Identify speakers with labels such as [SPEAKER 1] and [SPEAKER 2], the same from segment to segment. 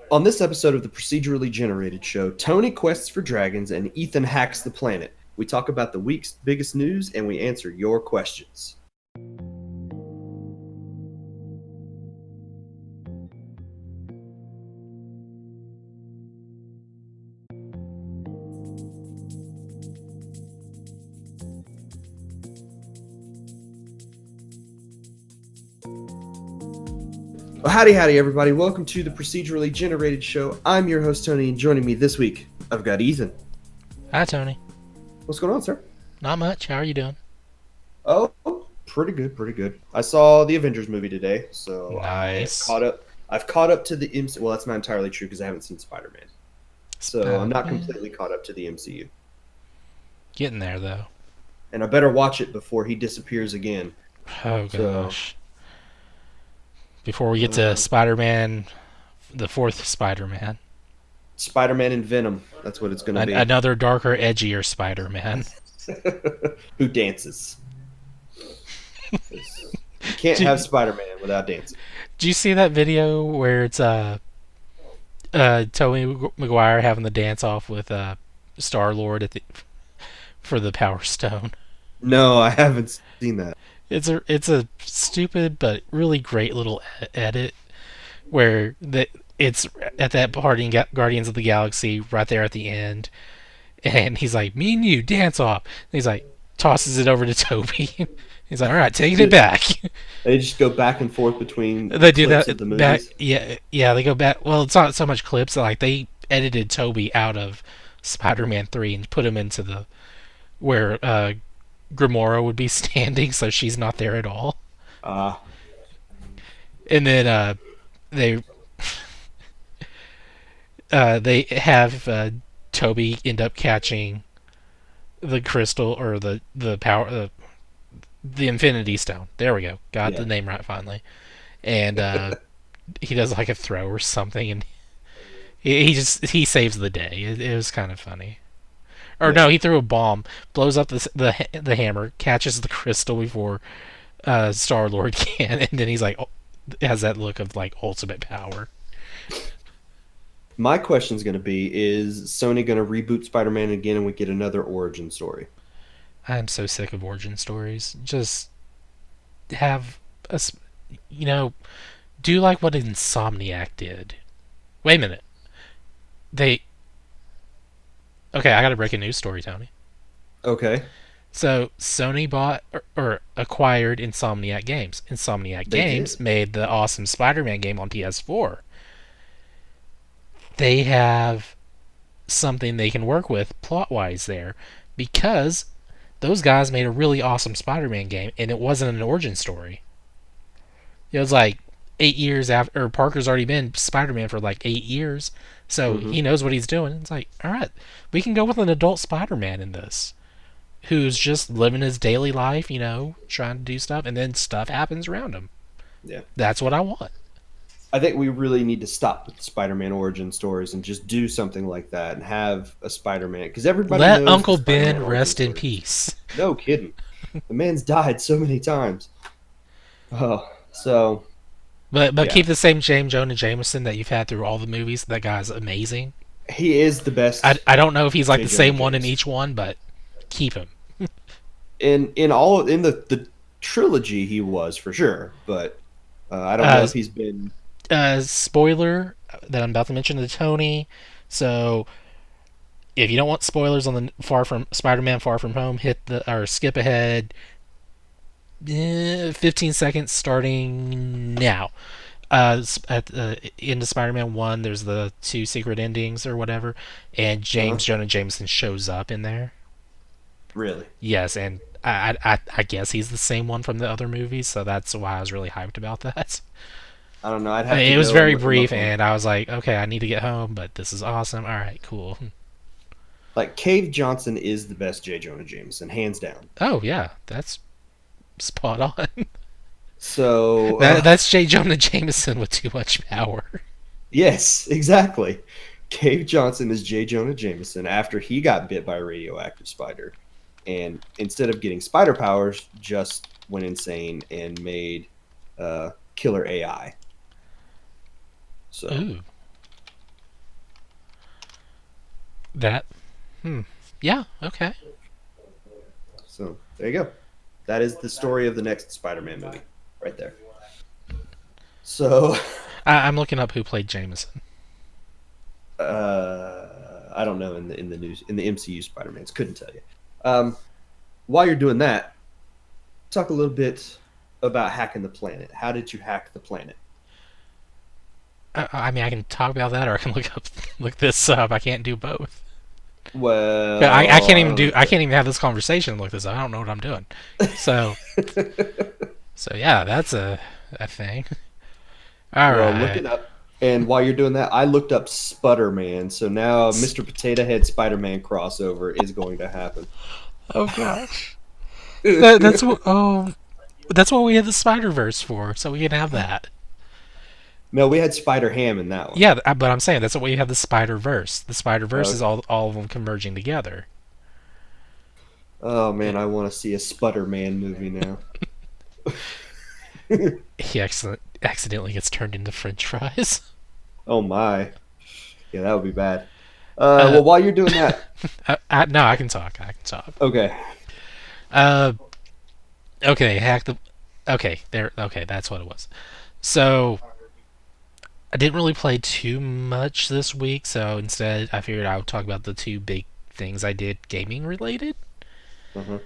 [SPEAKER 1] On this episode of the Procedurally Generated Show, Tony quests for dragons and Ethan hacks the planet. We talk about the week's biggest news and we answer your questions. Well, howdy, everybody. Welcome to the Procedurally Generated Show. I'm your host, Tony, and joining me this week, I've got Ethan.
[SPEAKER 2] Hi, Tony.
[SPEAKER 1] What's going on, sir?
[SPEAKER 2] Not much. How are you doing?
[SPEAKER 1] Oh, pretty good. I saw the Avengers movie today, so
[SPEAKER 2] Nice.
[SPEAKER 1] I've caught up to the MCU. Well, that's not entirely true because I haven't seen Spider-Man. So I'm not completely caught up to the MCU.
[SPEAKER 2] Getting there, though.
[SPEAKER 1] And I better watch it before he disappears again.
[SPEAKER 2] Oh, gosh. Before we get to Spider-Man, the fourth Spider-Man.
[SPEAKER 1] Spider-Man and Venom. That's what it's going to be.
[SPEAKER 2] Another darker, edgier Spider-Man.
[SPEAKER 1] Who dances. You can't have Spider-Man without dancing.
[SPEAKER 2] Did you see that video where it's Tobey Maguire having the dance-off with Star-Lord for the Power Stone?
[SPEAKER 1] No, I haven't seen that.
[SPEAKER 2] It's a stupid but really great little edit where it's at that part in Guardians of the Galaxy right there at the end, and he's like, "Me and you dance off." And he's like, tosses it over to Toby. He's like, "All right, taking it back."
[SPEAKER 1] They just go back and forth between
[SPEAKER 2] they do that
[SPEAKER 1] of the movies.
[SPEAKER 2] back. Yeah, they go back. Well, it's not so much clips. Like they edited Toby out of Spider-Man 3 and put him into where Gamora would be standing, so she's not there at all. And then they they have Toby end up catching the crystal or the power the Infinity Stone. There we go. Got the name right finally. And he does like a throw or something, and he saves the day. It was kind of funny. Or no, he threw a bomb, blows up the hammer, catches the crystal before Star-Lord can, and then he's like, has that look of like ultimate power.
[SPEAKER 1] My question's going to be: is Sony going to reboot Spider-Man again, and we get another origin story?
[SPEAKER 2] I'm so sick of origin stories. Just have do like what Insomniac did. Wait a minute. Okay, I got a breaking news story, Tony.
[SPEAKER 1] Okay.
[SPEAKER 2] So Sony bought or acquired Insomniac Games. Insomniac Games made the awesome Spider-Man game on PS4. They have something they can work with plot-wise there, because those guys made a really awesome Spider-Man game, and it wasn't an origin story. It was like 8 years after, or Parker's already been Spider-Man for like 8 years, so he knows what he's doing. It's like, all right, we can go with an adult Spider-Man in this, who's just living his daily life, trying to do stuff, and then stuff happens around him.
[SPEAKER 1] Yeah.
[SPEAKER 2] That's what I want.
[SPEAKER 1] I think we really need to stop with Spider-Man origin stories and just do something like that and have a Spider-Man, because everybody
[SPEAKER 2] Let
[SPEAKER 1] knows
[SPEAKER 2] Uncle
[SPEAKER 1] the Spider-Man
[SPEAKER 2] Ben
[SPEAKER 1] origin
[SPEAKER 2] rest in
[SPEAKER 1] story.
[SPEAKER 2] peace.
[SPEAKER 1] No kidding. The man's died so many times. Oh, so.
[SPEAKER 2] But keep the same Jonah Jameson that you've had through all the movies. That guy's amazing.
[SPEAKER 1] He is the best.
[SPEAKER 2] I don't know if he's like the same
[SPEAKER 1] Jonah
[SPEAKER 2] one in
[SPEAKER 1] Jameson.
[SPEAKER 2] each one, but keep him.
[SPEAKER 1] In the trilogy, he was for sure, but I don't know if he's been.
[SPEAKER 2] Spoiler that I'm about to mention to Tony. So if you don't want spoilers on the Spider-Man Far From Home, skip ahead 15 seconds starting now. At the end of Spider-Man 1, there's the 2 secret endings or whatever, and Jonah Jameson shows up in there.
[SPEAKER 1] Really?
[SPEAKER 2] Yes, and I guess he's the same one from the other movies, so that's why I was really hyped about that.
[SPEAKER 1] I don't know. I'd have to
[SPEAKER 2] It was
[SPEAKER 1] go
[SPEAKER 2] very
[SPEAKER 1] and look him
[SPEAKER 2] brief,
[SPEAKER 1] up on-
[SPEAKER 2] and I was like, okay, I need to get home, but this is awesome. All right, cool.
[SPEAKER 1] Like, Cave Johnson is the best J. Jonah Jameson, hands down.
[SPEAKER 2] Oh, yeah, that's spot on.
[SPEAKER 1] So
[SPEAKER 2] That's J. Jonah Jameson with too much power.
[SPEAKER 1] yes, exactly. Cave Johnson is J. Jonah Jameson after he got bit by a radioactive spider, and instead of getting spider powers, just went insane and made killer AI. So
[SPEAKER 2] Ooh. That. Hmm. Yeah. Okay.
[SPEAKER 1] So there you go. That is the story of the next Spider-Man movie, right there. So
[SPEAKER 2] I'm looking up who played Jameson.
[SPEAKER 1] I don't know in the news in the MCU Spider-Mans. Couldn't tell you. Um, while you're doing that, talk a little bit about hacking the planet. How did you hack the planet?
[SPEAKER 2] I mean, I can talk about that, or I can look this up. I can't do both. I
[SPEAKER 1] Well,
[SPEAKER 2] can't
[SPEAKER 1] I
[SPEAKER 2] even
[SPEAKER 1] don't know.
[SPEAKER 2] do. I can't even have this conversation and look this up. I don't know what I'm doing. So, so yeah, that's a thing. All
[SPEAKER 1] Well, look
[SPEAKER 2] right.
[SPEAKER 1] it up. And while you're doing that, I looked up Sputterman. So now Mr. Potato Head Spider-Man crossover is going to happen.
[SPEAKER 2] Oh gosh. That's what. Oh, that's what we had the Spider Verse for, so we can have that.
[SPEAKER 1] No, we had Spider Ham in that one.
[SPEAKER 2] Yeah, but I'm saying that's what we have the Spider Verse. The Spider Verse is
[SPEAKER 1] Okay.
[SPEAKER 2] all of them converging together.
[SPEAKER 1] Oh man,
[SPEAKER 2] It,
[SPEAKER 1] I want to see a Sputterman movie now.
[SPEAKER 2] he accidentally gets turned into French fries.
[SPEAKER 1] Oh my. Yeah, that would be bad.
[SPEAKER 2] Uh,
[SPEAKER 1] Well, while you're doing that,
[SPEAKER 2] no, I can talk. I can talk.
[SPEAKER 1] okay.
[SPEAKER 2] Uh, okay, hack the. Okay, there. Okay, that's what it was. So I didn't really play too much this week, so instead I figured I would talk about the two big things I did gaming related.
[SPEAKER 1] Uh-huh.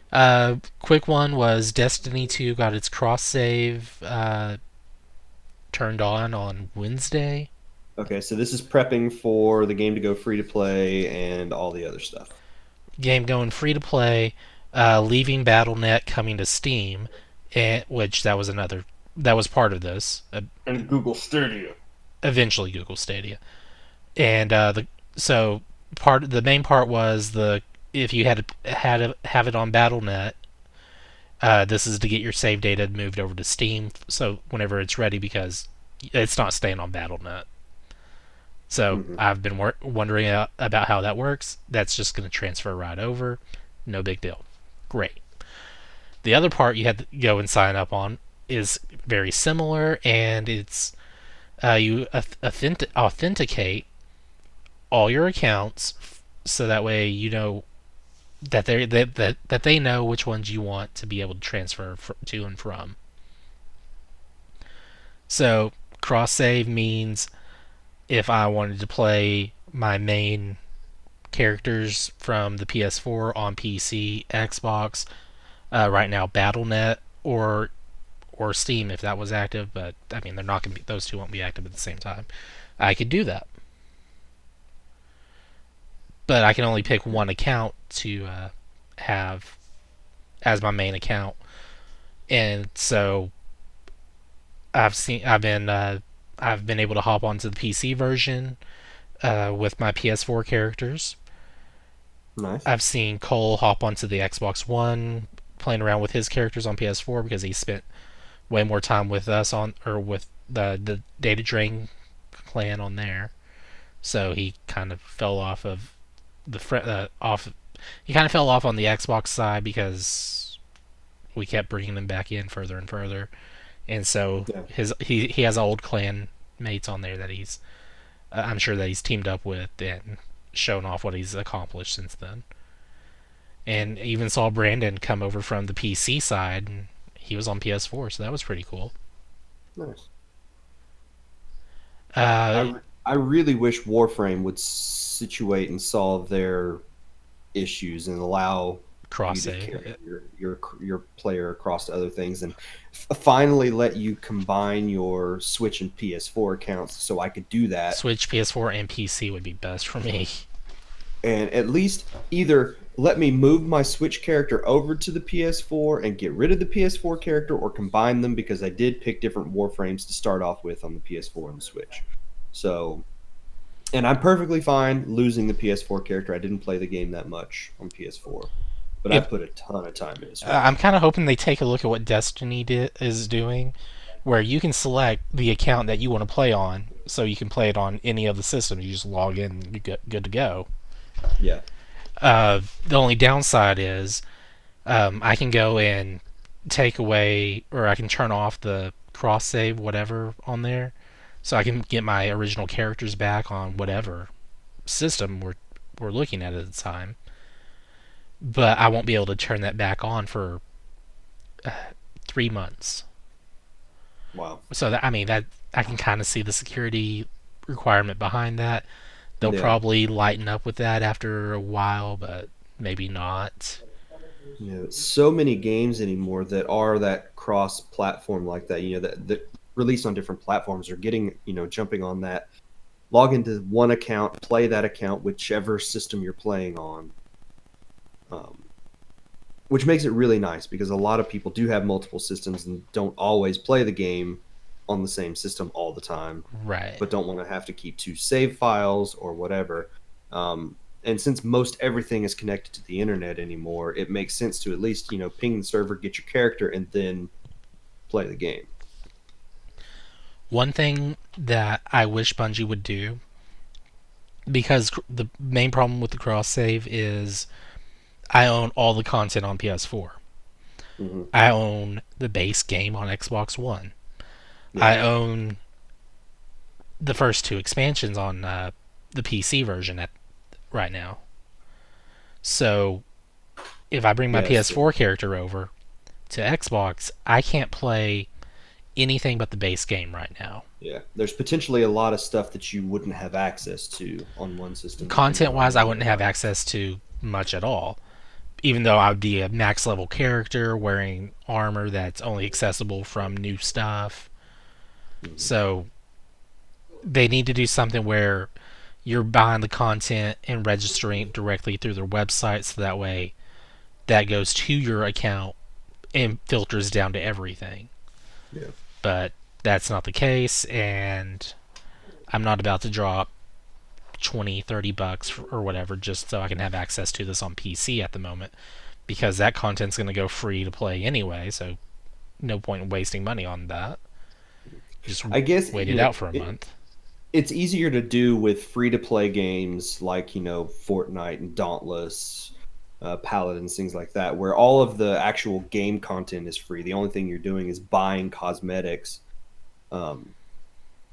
[SPEAKER 2] Quick one was Destiny 2 got its cross save turned on Wednesday.
[SPEAKER 1] Okay, so this is prepping for the game to go free to play and all the other stuff.
[SPEAKER 2] Game going free to play, leaving BattleNet, coming to Steam, which that was part of this.
[SPEAKER 1] And Google Stadia.
[SPEAKER 2] Eventually, Google Stadia, and so the main part was the if you have it on BattleNet. This is to get your save data moved over to Steam, so whenever it's ready, because it's not staying on BattleNet. So
[SPEAKER 1] Hmm.
[SPEAKER 2] I've been wondering about how that works. That's just going to transfer right over. No big deal. Great. The other part you had to go and sign up on is very similar, and it's you authenticate all your accounts so that way you know that they know which ones you want to be able to transfer to and from. So cross save means if I wanted to play my main characters from the PS4 on PC, Xbox, right now BattleNet or Steam if that was active, but I mean they're not going to be those two won't be active at the same time. I could do that, but I can only pick one account to have as my main account, and so I've been able to hop onto the PC version with my PS4 characters.
[SPEAKER 1] Nice.
[SPEAKER 2] I've seen Cole hop onto the Xbox One playing around with his characters on PS4 because he spent way more time with us on or with the Data Drain clan on there. So he kind of fell off of the off. He kind of fell off on the Xbox side because we kept bringing him back in further and further, and so
[SPEAKER 1] Yeah.
[SPEAKER 2] he has old clan mates on there that he's I'm sure that he's teamed up with and shown off what he's accomplished since then. And even saw Brandon come over from the PC side, and he was on PS4, so that was pretty cool.
[SPEAKER 1] Nice.
[SPEAKER 2] Uh,
[SPEAKER 1] I really wish Warframe would situate and solve their issues and allow
[SPEAKER 2] Cross
[SPEAKER 1] you to
[SPEAKER 2] save.
[SPEAKER 1] carry your player across to other things and finally let you combine your Switch and PS4 accounts so I could do that
[SPEAKER 2] Switch, PS4, and PC would be best for me.
[SPEAKER 1] and at least either let me move my Switch character over to the PS4 and get rid of the PS4 character or combine them because I did pick different Warframes to start off with on the PS4 and the Switch. So, and I'm perfectly fine losing the PS4 character. I didn't play the game that much on PS4, but I
[SPEAKER 2] If
[SPEAKER 1] put a ton of time in Switch.
[SPEAKER 2] I'm kind of hoping they take a look at what Destiny is doing, where you can select the account that you want to play on, so you can play it on any of the systems. You just log in, you're good to go.
[SPEAKER 1] Yeah.
[SPEAKER 2] The only downside is I can go and take away, or I can turn off the cross save, whatever, on there, so I can get my original characters back on whatever system were looking at the time. But I won't be able to turn that back on for 3 months.
[SPEAKER 1] Wow.
[SPEAKER 2] So that, I mean, that I can kind of see the security requirement behind that. They'll
[SPEAKER 1] Yeah.
[SPEAKER 2] probably lighten up with that after a while, but maybe not.
[SPEAKER 1] So many games anymore that are that cross platform like that, that release on different platforms are getting, jumping on that, log into one account, play that account, whichever system you're playing on. Um, which makes it really nice because a lot of people do have multiple systems and don't always play the game on the same system all the time,
[SPEAKER 2] Right.
[SPEAKER 1] but don't want to have to keep two save files or whatever. And since most everything is connected to the internet anymore, it makes sense to at least, ping the server, get your character, and then play the game.
[SPEAKER 2] One thing that I wish Bungie would do, because the main problem with the cross save is I own all the content on PS4.
[SPEAKER 1] Mm-hmm.
[SPEAKER 2] I own the base game on Xbox One.
[SPEAKER 1] Yeah.
[SPEAKER 2] I own the first two expansions on the PC version at right now. So if I bring my
[SPEAKER 1] Yes.
[SPEAKER 2] PS4 character over to Xbox, I can't play anything but the base game right now.
[SPEAKER 1] Yeah. There's potentially a lot of stuff that you wouldn't have access to on one system that can
[SPEAKER 2] Content
[SPEAKER 1] go on
[SPEAKER 2] wise, I
[SPEAKER 1] the
[SPEAKER 2] wouldn't
[SPEAKER 1] other
[SPEAKER 2] have
[SPEAKER 1] one.
[SPEAKER 2] access to much at all. Even though I would be a max level character wearing armor that's only accessible from new stuff.
[SPEAKER 1] Mhm.
[SPEAKER 2] So they need to do something where you're buying the content and registering it directly through their website so that way that goes to your account and filters down to everything.
[SPEAKER 1] Yeah.
[SPEAKER 2] But that's not the case, and I'm not about to drop 20, $30 or whatever just so I can have access to this on PC at the moment because that content's going to go free to play anyway, so no point in wasting money on that. Just
[SPEAKER 1] I guess,
[SPEAKER 2] wait it out for a month.
[SPEAKER 1] it's easier to do with free to play games like Fortnite and Dauntless, Paladins, things like that, where all of the actual game content is free. The only thing you're doing is buying cosmetics, um,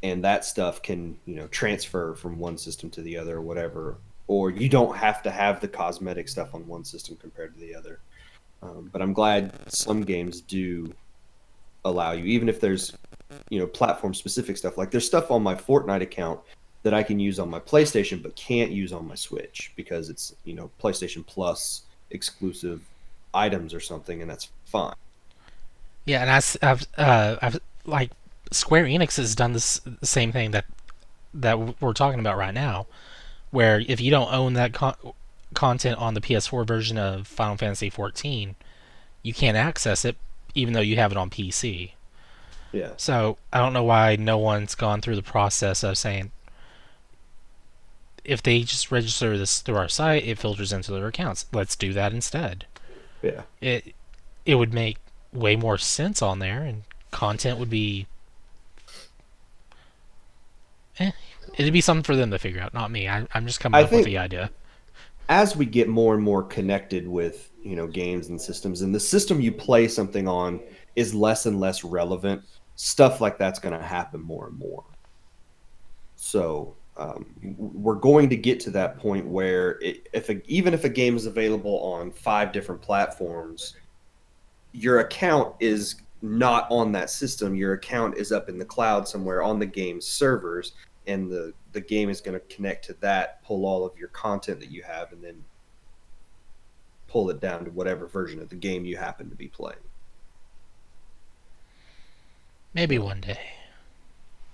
[SPEAKER 1] and that stuff can transfer from one system to the other or whatever. Or you don't have to have the cosmetic stuff on one system compared to the other. But I'm glad some games do allow you, even if there's platform specific stuff. Like there's stuff on my Fortnite account that I can use on my PlayStation but can't use on my Switch because it's PlayStation Plus exclusive items or something, and that's fine.
[SPEAKER 2] Yeah, and I've like Square Enix has done this the same thing that we're talking about right now, where if you don't own that content on the PS4 version of Final Fantasy 14, you can't access it even though you have it on PC.
[SPEAKER 1] Yeah,
[SPEAKER 2] So I don't know why no one's gone through the process of saying if they just register this through our site, it filters into their accounts. Let's do that instead.
[SPEAKER 1] yeah.
[SPEAKER 2] It it would make way more sense on there, and content would be eh, it'd be something for them to figure out, not me. I'm just coming
[SPEAKER 1] I
[SPEAKER 2] up with
[SPEAKER 1] think
[SPEAKER 2] the idea.
[SPEAKER 1] as we get more and more connected with games and systems, and the system you play something on is less and less relevant, stuff like that's going to happen more and more. So we're going to get to that point where even if a game is available on 5 different platforms, your account is not on that system. Your account is up in the cloud somewhere on the game's servers, and the game is going to connect to that, pull all of your content that you have, and then pull it down to whatever version of the game you happen to be playing.
[SPEAKER 2] Maybe
[SPEAKER 1] So
[SPEAKER 2] one day.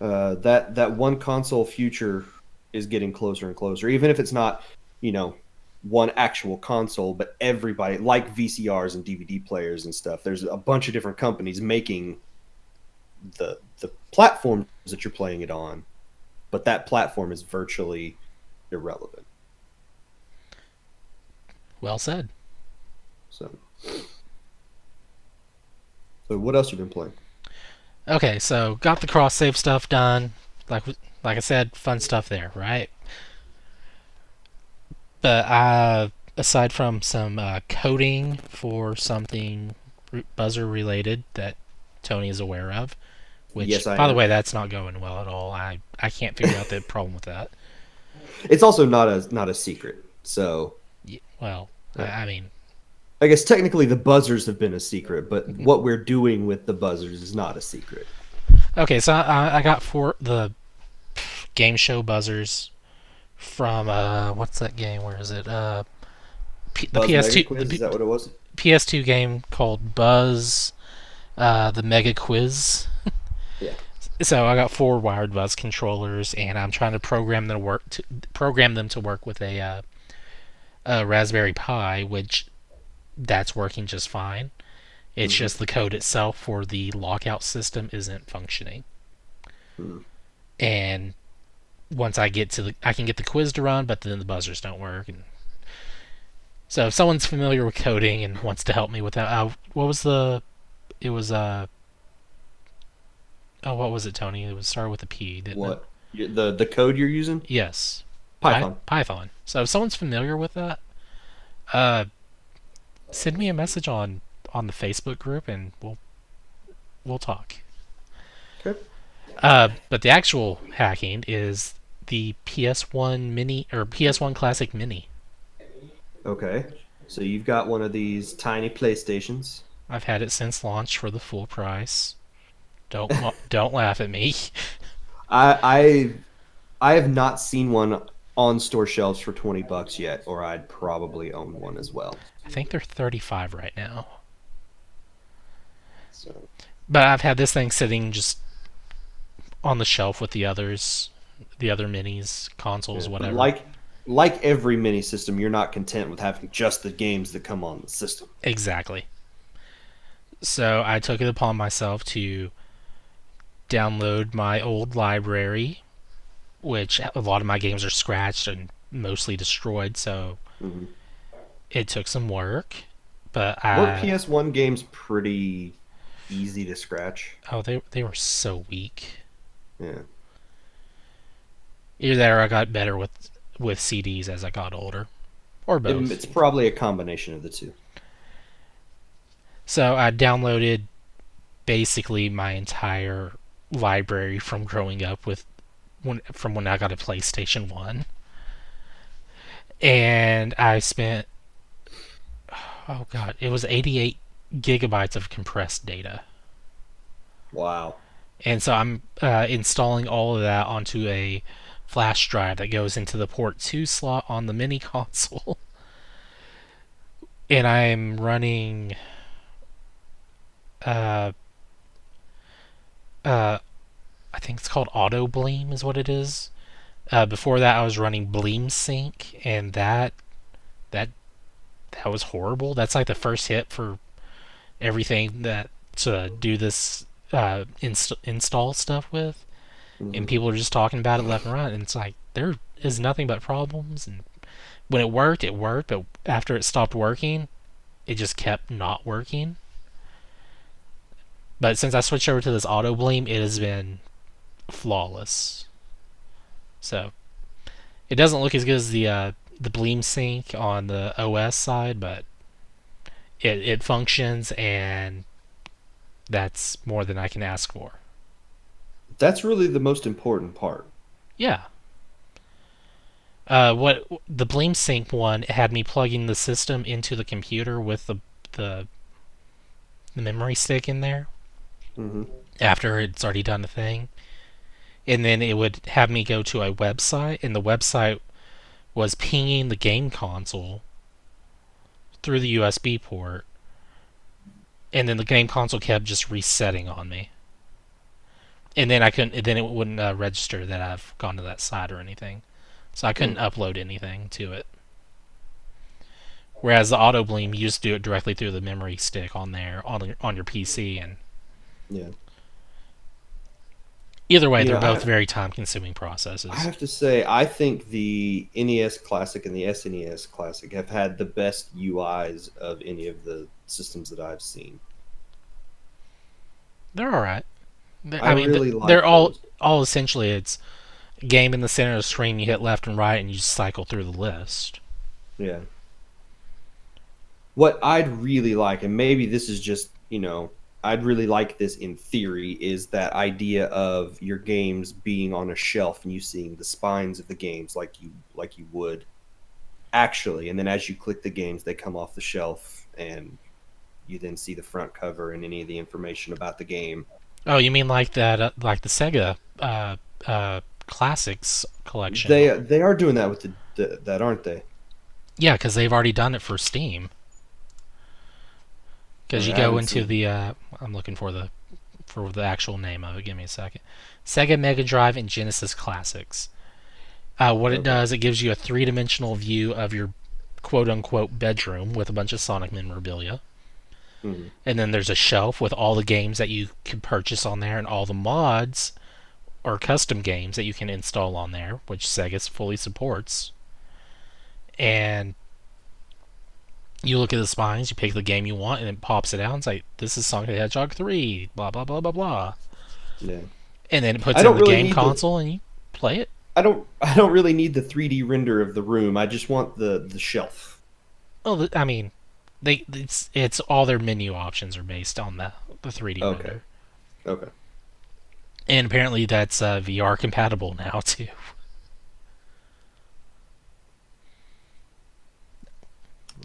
[SPEAKER 1] that one console future is getting closer and closer. Even if it's not, you know, one actual console, but everybody like VCRs and DVD players and stuff. There's a bunch of different companies making the platforms that you're playing it on, but that platform is virtually irrelevant.
[SPEAKER 2] Well said.
[SPEAKER 1] So, so what else you been playing?
[SPEAKER 2] Okay, so got the cross save stuff done. Like like I said, fun stuff there, right? But aside from some coding for something buzzer related that Tony is aware of, which
[SPEAKER 1] Yes, I
[SPEAKER 2] by the
[SPEAKER 1] am.
[SPEAKER 2] way, that's not going well at all. I can't figure out the problem with that.
[SPEAKER 1] It's also not a secret. So,
[SPEAKER 2] Well,
[SPEAKER 1] uh,
[SPEAKER 2] I mean,
[SPEAKER 1] I guess technically the buzzers have been a secret, but what we're doing with the buzzers is not a secret.
[SPEAKER 2] okay. So I got the game show buzzers from what's that game? Where is it? The
[SPEAKER 1] Buzz Mega
[SPEAKER 2] PS2
[SPEAKER 1] Quiz, is that what it was?
[SPEAKER 2] PS2 game called Buzz, the Mega Quiz.
[SPEAKER 1] Yeah.
[SPEAKER 2] So I got 4 wired buzz controllers, and I'm trying to program them to work with a Raspberry Pi, which that's working just fine. It's
[SPEAKER 1] Mm-hmm.
[SPEAKER 2] just the code itself for the lockout system isn't functioning.
[SPEAKER 1] Mm-hmm.
[SPEAKER 2] And once I can get the quiz to run, but then the buzzers don't work. And so if someone's familiar with coding and wants to help me with that, what was the? It was oh, what was it, Tony? It was started with a P, didn't it?
[SPEAKER 1] What? The code you're using?
[SPEAKER 2] Yes,
[SPEAKER 1] Python.
[SPEAKER 2] Python. So if someone's familiar with that, uh, send me a message on the Facebook group, and we'll talk.
[SPEAKER 1] Okay.
[SPEAKER 2] But the actual hacking is the PS1 Mini or PS1 Classic Mini.
[SPEAKER 1] Okay. So you've got one of these tiny PlayStations.
[SPEAKER 2] I've had it since launch for the full price. Don't laugh at me.
[SPEAKER 1] I I have not seen one on store shelves for $20 yet, or I'd probably own one as well.
[SPEAKER 2] I think they're 35 right now.
[SPEAKER 1] So
[SPEAKER 2] But I've had this thing sitting just on the shelf with the other minis, consoles,
[SPEAKER 1] yeah, but
[SPEAKER 2] whatever.
[SPEAKER 1] like every mini system, you're not content with having just the games that come on the system.
[SPEAKER 2] Exactly. So I took it upon myself to download my old library, which a lot of my games are scratched and mostly destroyed, so
[SPEAKER 1] Mm-hmm.
[SPEAKER 2] it took some work. But
[SPEAKER 1] Weren't PS1 games pretty easy to scratch?
[SPEAKER 2] they were so weak.
[SPEAKER 1] Yeah.
[SPEAKER 2] Either that or I got better with CDs as I got older, or both.
[SPEAKER 1] It's probably a combination of the two.
[SPEAKER 2] So I downloaded basically my entire library from growing up from when I got a PlayStation 1. And I spent, oh god, it was 88 gigabytes of compressed data.
[SPEAKER 1] Wow.
[SPEAKER 2] And so I'm installing all of that onto a flash drive that goes into the port 2 slot on the mini console. And I'm running uh, uh, I think it's called Auto Bleem is what it is. Before that, I was running Bleem Sync, and that that was horrible. That's like the first hit for everything that to do this install stuff with, and
[SPEAKER 1] Mm-hmm.
[SPEAKER 2] people are just talking about it left and right, and it's like there is nothing but problems. And when it worked, but after it stopped working, it just kept not working. But since I switched over to this Auto Bleem, it has been flawless. So it doesn't look as good as the Bleem Sync on the OS side, but it functions, and that's more than I can ask for.
[SPEAKER 1] That's really the most important part.
[SPEAKER 2] Yeah. What the Bleem Sync one had me plugging the system into the computer with the, the memory stick in there
[SPEAKER 1] Mm-hmm.
[SPEAKER 2] after it's already done the thing, and then it would have me go to a website, and the website was pinging the game console through the USB port, and then the game console kept just resetting on me. And then I couldn't. Then it wouldn't register that I've gone to that site or anything, so I couldn't upload anything to it. Whereas the Auto Bleem, you just do it directly through the memory stick on there on your PC, and
[SPEAKER 1] Yeah.
[SPEAKER 2] either way,
[SPEAKER 1] You
[SPEAKER 2] they're
[SPEAKER 1] know,
[SPEAKER 2] both
[SPEAKER 1] I
[SPEAKER 2] very time-consuming
[SPEAKER 1] I
[SPEAKER 2] processes.
[SPEAKER 1] have to say, I think the NES Classic and the SNES Classic have had the best UIs of any of the systems that I've seen.
[SPEAKER 2] They're all right.
[SPEAKER 1] I
[SPEAKER 2] I mean,
[SPEAKER 1] really
[SPEAKER 2] they're
[SPEAKER 1] like those.
[SPEAKER 2] all essentially it's game in the center of the screen. You hit left and right, and you just cycle through the list.
[SPEAKER 1] Yeah. What I'd really like, and maybe this is just, I'd really like this in theory, is that idea of your games being on a shelf and you seeing the spines of the games like you would actually. And then as you click the games, they come off the shelf, and you then see the front cover and any of the information about the game.
[SPEAKER 2] Oh, you mean like that, like the Sega Classics collection?
[SPEAKER 1] They are doing that with that, aren't they?
[SPEAKER 2] Yeah, because they've already done it for Steam. Because
[SPEAKER 1] I
[SPEAKER 2] you go
[SPEAKER 1] haven't
[SPEAKER 2] into
[SPEAKER 1] seen.
[SPEAKER 2] the, I'm looking for the actual name of it. Give me a second. Sega Mega Drive and Genesis Classics. What it
[SPEAKER 1] Okay.
[SPEAKER 2] does, it gives you a three-dimensional view of your quote-unquote bedroom with a bunch of Sonic memorabilia.
[SPEAKER 1] Hmm.
[SPEAKER 2] And then there's a shelf with all the games that you can purchase on there and all the mods or custom games that you can install on there, which Sega fully supports. And you look at the spines, you pick the game you want, and it pops it out and it's like, this is Sonic the Hedgehog 3, blah, blah, blah, blah, blah.
[SPEAKER 1] Yeah.
[SPEAKER 2] And then it puts
[SPEAKER 1] I
[SPEAKER 2] it in
[SPEAKER 1] don't
[SPEAKER 2] the
[SPEAKER 1] really
[SPEAKER 2] game
[SPEAKER 1] need the
[SPEAKER 2] console and you play it.
[SPEAKER 1] I don't really need the 3D render of the room. I just want the shelf.
[SPEAKER 2] Well, I mean, it's all their menu options are based on the 3D
[SPEAKER 1] Okay.
[SPEAKER 2] render.
[SPEAKER 1] Okay.
[SPEAKER 2] And apparently that's VR compatible now, too.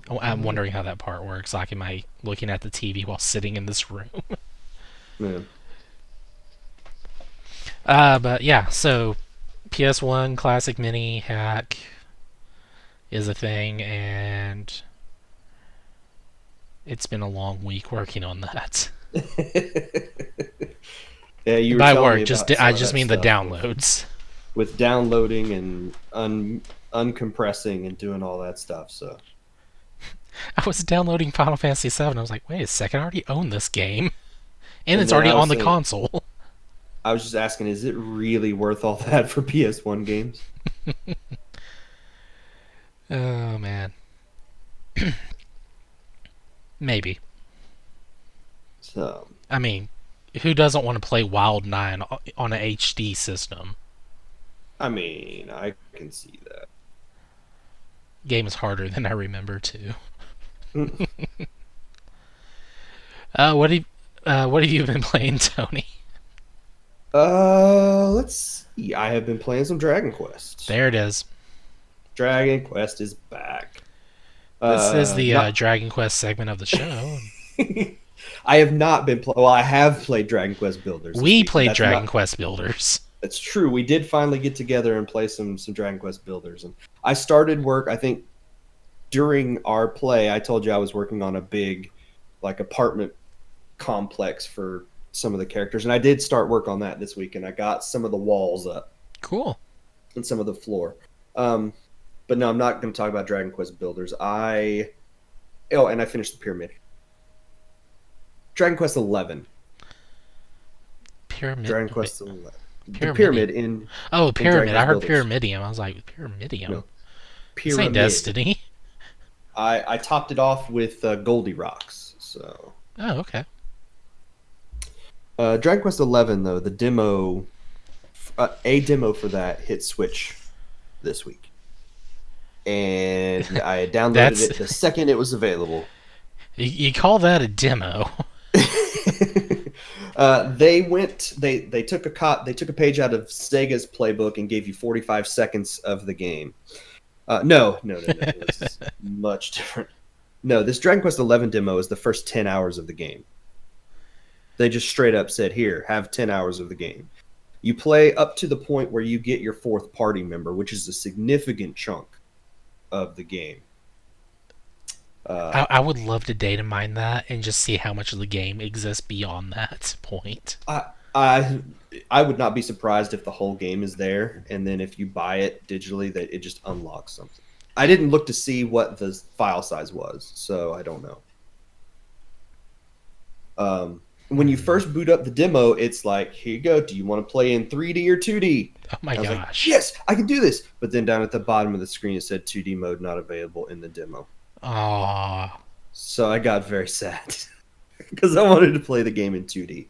[SPEAKER 2] I'm
[SPEAKER 1] Alright.
[SPEAKER 2] wondering how that part works. Like, am I looking at the TV while sitting in this room?
[SPEAKER 1] Yeah.
[SPEAKER 2] But yeah, so PS1 Classic Mini hack is a thing, and it's been a long week working on that.
[SPEAKER 1] Yeah, you
[SPEAKER 2] And
[SPEAKER 1] were
[SPEAKER 2] by
[SPEAKER 1] telling me
[SPEAKER 2] work,
[SPEAKER 1] about
[SPEAKER 2] I
[SPEAKER 1] some of
[SPEAKER 2] just
[SPEAKER 1] that
[SPEAKER 2] mean the
[SPEAKER 1] stuff
[SPEAKER 2] downloads.
[SPEAKER 1] with downloading and uncompressing and doing all that stuff. So,
[SPEAKER 2] I was downloading Final Fantasy VII. I was like, wait a second, I already own this game, and
[SPEAKER 1] and
[SPEAKER 2] it's
[SPEAKER 1] then
[SPEAKER 2] already
[SPEAKER 1] I was
[SPEAKER 2] on the
[SPEAKER 1] saying,
[SPEAKER 2] console.
[SPEAKER 1] I was just asking, is it really worth all that for PS1 games?
[SPEAKER 2] Oh man, maybe.
[SPEAKER 1] So,
[SPEAKER 2] I mean, who doesn't want to play Wild 9 on an HD system?
[SPEAKER 1] I mean, I can see
[SPEAKER 2] Game is harder than I remember too.
[SPEAKER 1] that.
[SPEAKER 2] Uh, what have what have you been playing, Tony?
[SPEAKER 1] Let's see. I have been playing some Dragon Quest.
[SPEAKER 2] There it is.
[SPEAKER 1] Dragon Quest is back.
[SPEAKER 2] This is the
[SPEAKER 1] Not.
[SPEAKER 2] Dragon Quest segment of the show.
[SPEAKER 1] I have not been well, I have played Dragon Quest Builders this
[SPEAKER 2] We
[SPEAKER 1] week, but
[SPEAKER 2] played Dragon Quest Builders.
[SPEAKER 1] that's true. We did finally get together and play some Dragon Quest Builders, and I started work. I think during our play, I told you I was working on a big, like, apartment complex for some of the characters, and I did start work on that this week, and I got some of the walls up
[SPEAKER 2] Cool.
[SPEAKER 1] and some of the floor. Um, but no, I'm not going to talk about Dragon Quest Builders. And I finished the pyramid. Dragon Quest 11.
[SPEAKER 2] Pyramid.
[SPEAKER 1] Dragon
[SPEAKER 2] Wait,
[SPEAKER 1] Quest 11. The
[SPEAKER 2] Pyramidium.
[SPEAKER 1] pyramid
[SPEAKER 2] Oh,
[SPEAKER 1] in Dragon
[SPEAKER 2] pyramid. I
[SPEAKER 1] Quest
[SPEAKER 2] heard
[SPEAKER 1] Builders.
[SPEAKER 2] Pyramidium. I was like, Pyramidium.
[SPEAKER 1] No,
[SPEAKER 2] This ain't
[SPEAKER 1] pyramid.
[SPEAKER 2] Destiny.
[SPEAKER 1] I topped it off with Goldie Rocks. So
[SPEAKER 2] Oh, okay.
[SPEAKER 1] Dragon Quest 11 though a demo for that hit Switch this week, and I downloaded
[SPEAKER 2] That's
[SPEAKER 1] it the second it was available.
[SPEAKER 2] you call that a demo?
[SPEAKER 1] They took a page out of Sega's playbook and gave you 45 seconds of the game. No. This is much different. No, this Dragon Quest 11 demo is the first 10 hours of the game. They just straight up said, "Here, have 10 hours of the game." You play up to the point where you get your fourth party member, which is a significant chunk of the game. Uh,
[SPEAKER 2] I would love to data mine that and just see how much of the game exists beyond that point.
[SPEAKER 1] I, I I would not be surprised if the whole game is there, and then if you buy it digitally, that it just unlocks something. I didn't look to see what the file size was, so I don't know. When you
[SPEAKER 2] Hmm.
[SPEAKER 1] first boot up the demo, it's like, "Here you go. Do you want to play in 3D or 2D?"
[SPEAKER 2] Oh my
[SPEAKER 1] I was like,
[SPEAKER 2] gosh.
[SPEAKER 1] "Yes, I can do this." But then down at the bottom of the screen, it said 2D mode not available in the demo.
[SPEAKER 2] Aw.
[SPEAKER 1] So I got very sad because I wanted to play the game in 2D.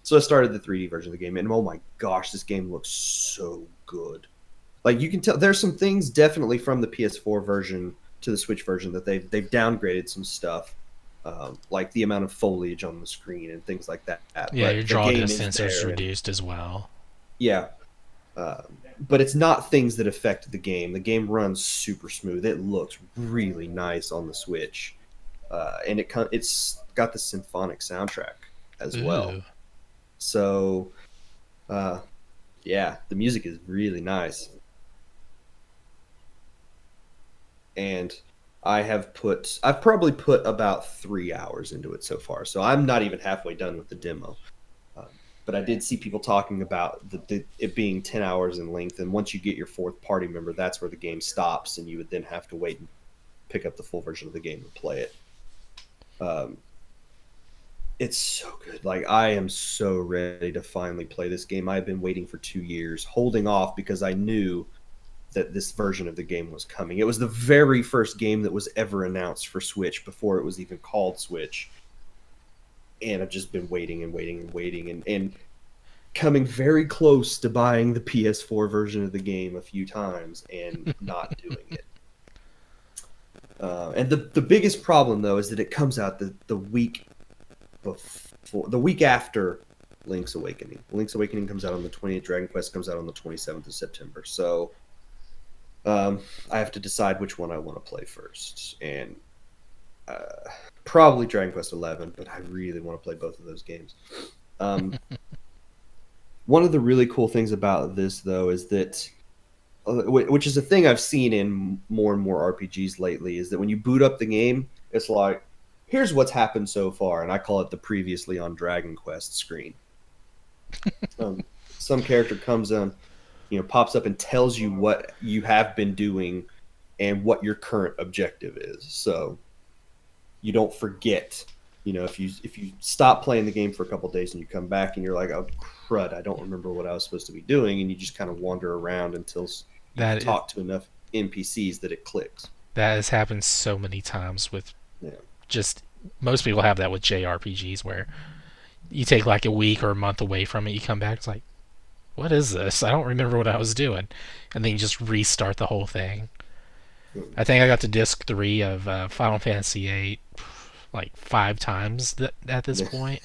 [SPEAKER 1] So I started the 3D version of the game, and oh my gosh, this game looks so good. Like, you can tell there's some things definitely from the PS4 version to the Switch version that they've downgraded some stuff, like the amount of foliage on the screen and things like that.
[SPEAKER 2] Yeah, your
[SPEAKER 1] But the
[SPEAKER 2] draw
[SPEAKER 1] game is
[SPEAKER 2] distance is
[SPEAKER 1] there, and
[SPEAKER 2] reduced as well.
[SPEAKER 1] yeah, but it's not things that affect the game. The game runs super smooth. It looks really nice on the Switch, and it's got the symphonic soundtrack as well.
[SPEAKER 2] Ooh.
[SPEAKER 1] So uh, yeah, the music is really nice, and I've probably put about 3 hours into it so far. So I'm not even halfway done with the demo. Um, but I did see people talking about it being 10 hours in length, and once you get your fourth party member, that's where the game stops, and you would then have to wait and pick up the full version of the game and play it. Um, it's so good. Like, I am so ready to finally play this game. I've been waiting for 2 years, holding off because I knew that this version of the game was coming. It was the very first game that was ever announced for Switch before it was even called Switch. And I've just been waiting and waiting and waiting and coming very close to buying the PS4 version of the game a few times and not doing it. And the biggest problem though is that it comes out the week before, the week after Link's Awakening. Link's Awakening comes out on the 20th. Dragon Quest comes out on the 27th of September. So I have to decide which one I want to play first, and probably Dragon Quest 11. But I really want to play both of those games. One of the really cool things about this, though, is that, which is a thing I've seen in more and more RPGs lately, is that when you boot up the game, it's like, here's what's happened so far, and I call it the previously on Dragon Quest screen. Some character comes in, pops up and tells you what you have been doing and what your current objective is. So you don't forget. If you stop playing the game for a couple of days and you come back and you're like, oh crud, I don't remember what I was supposed to be doing, and you just kind of wander around until you talk to enough NPCs that it clicks.
[SPEAKER 2] That has happened so many times with
[SPEAKER 1] Yeah.
[SPEAKER 2] just most people have that with JRPGs where you take like a week or a month away from it, you come back, it's like, what is this? I don't remember what I was doing, and then you just restart the whole thing. I think I got to disc 3 of Final Fantasy 8 like 5 times at this point,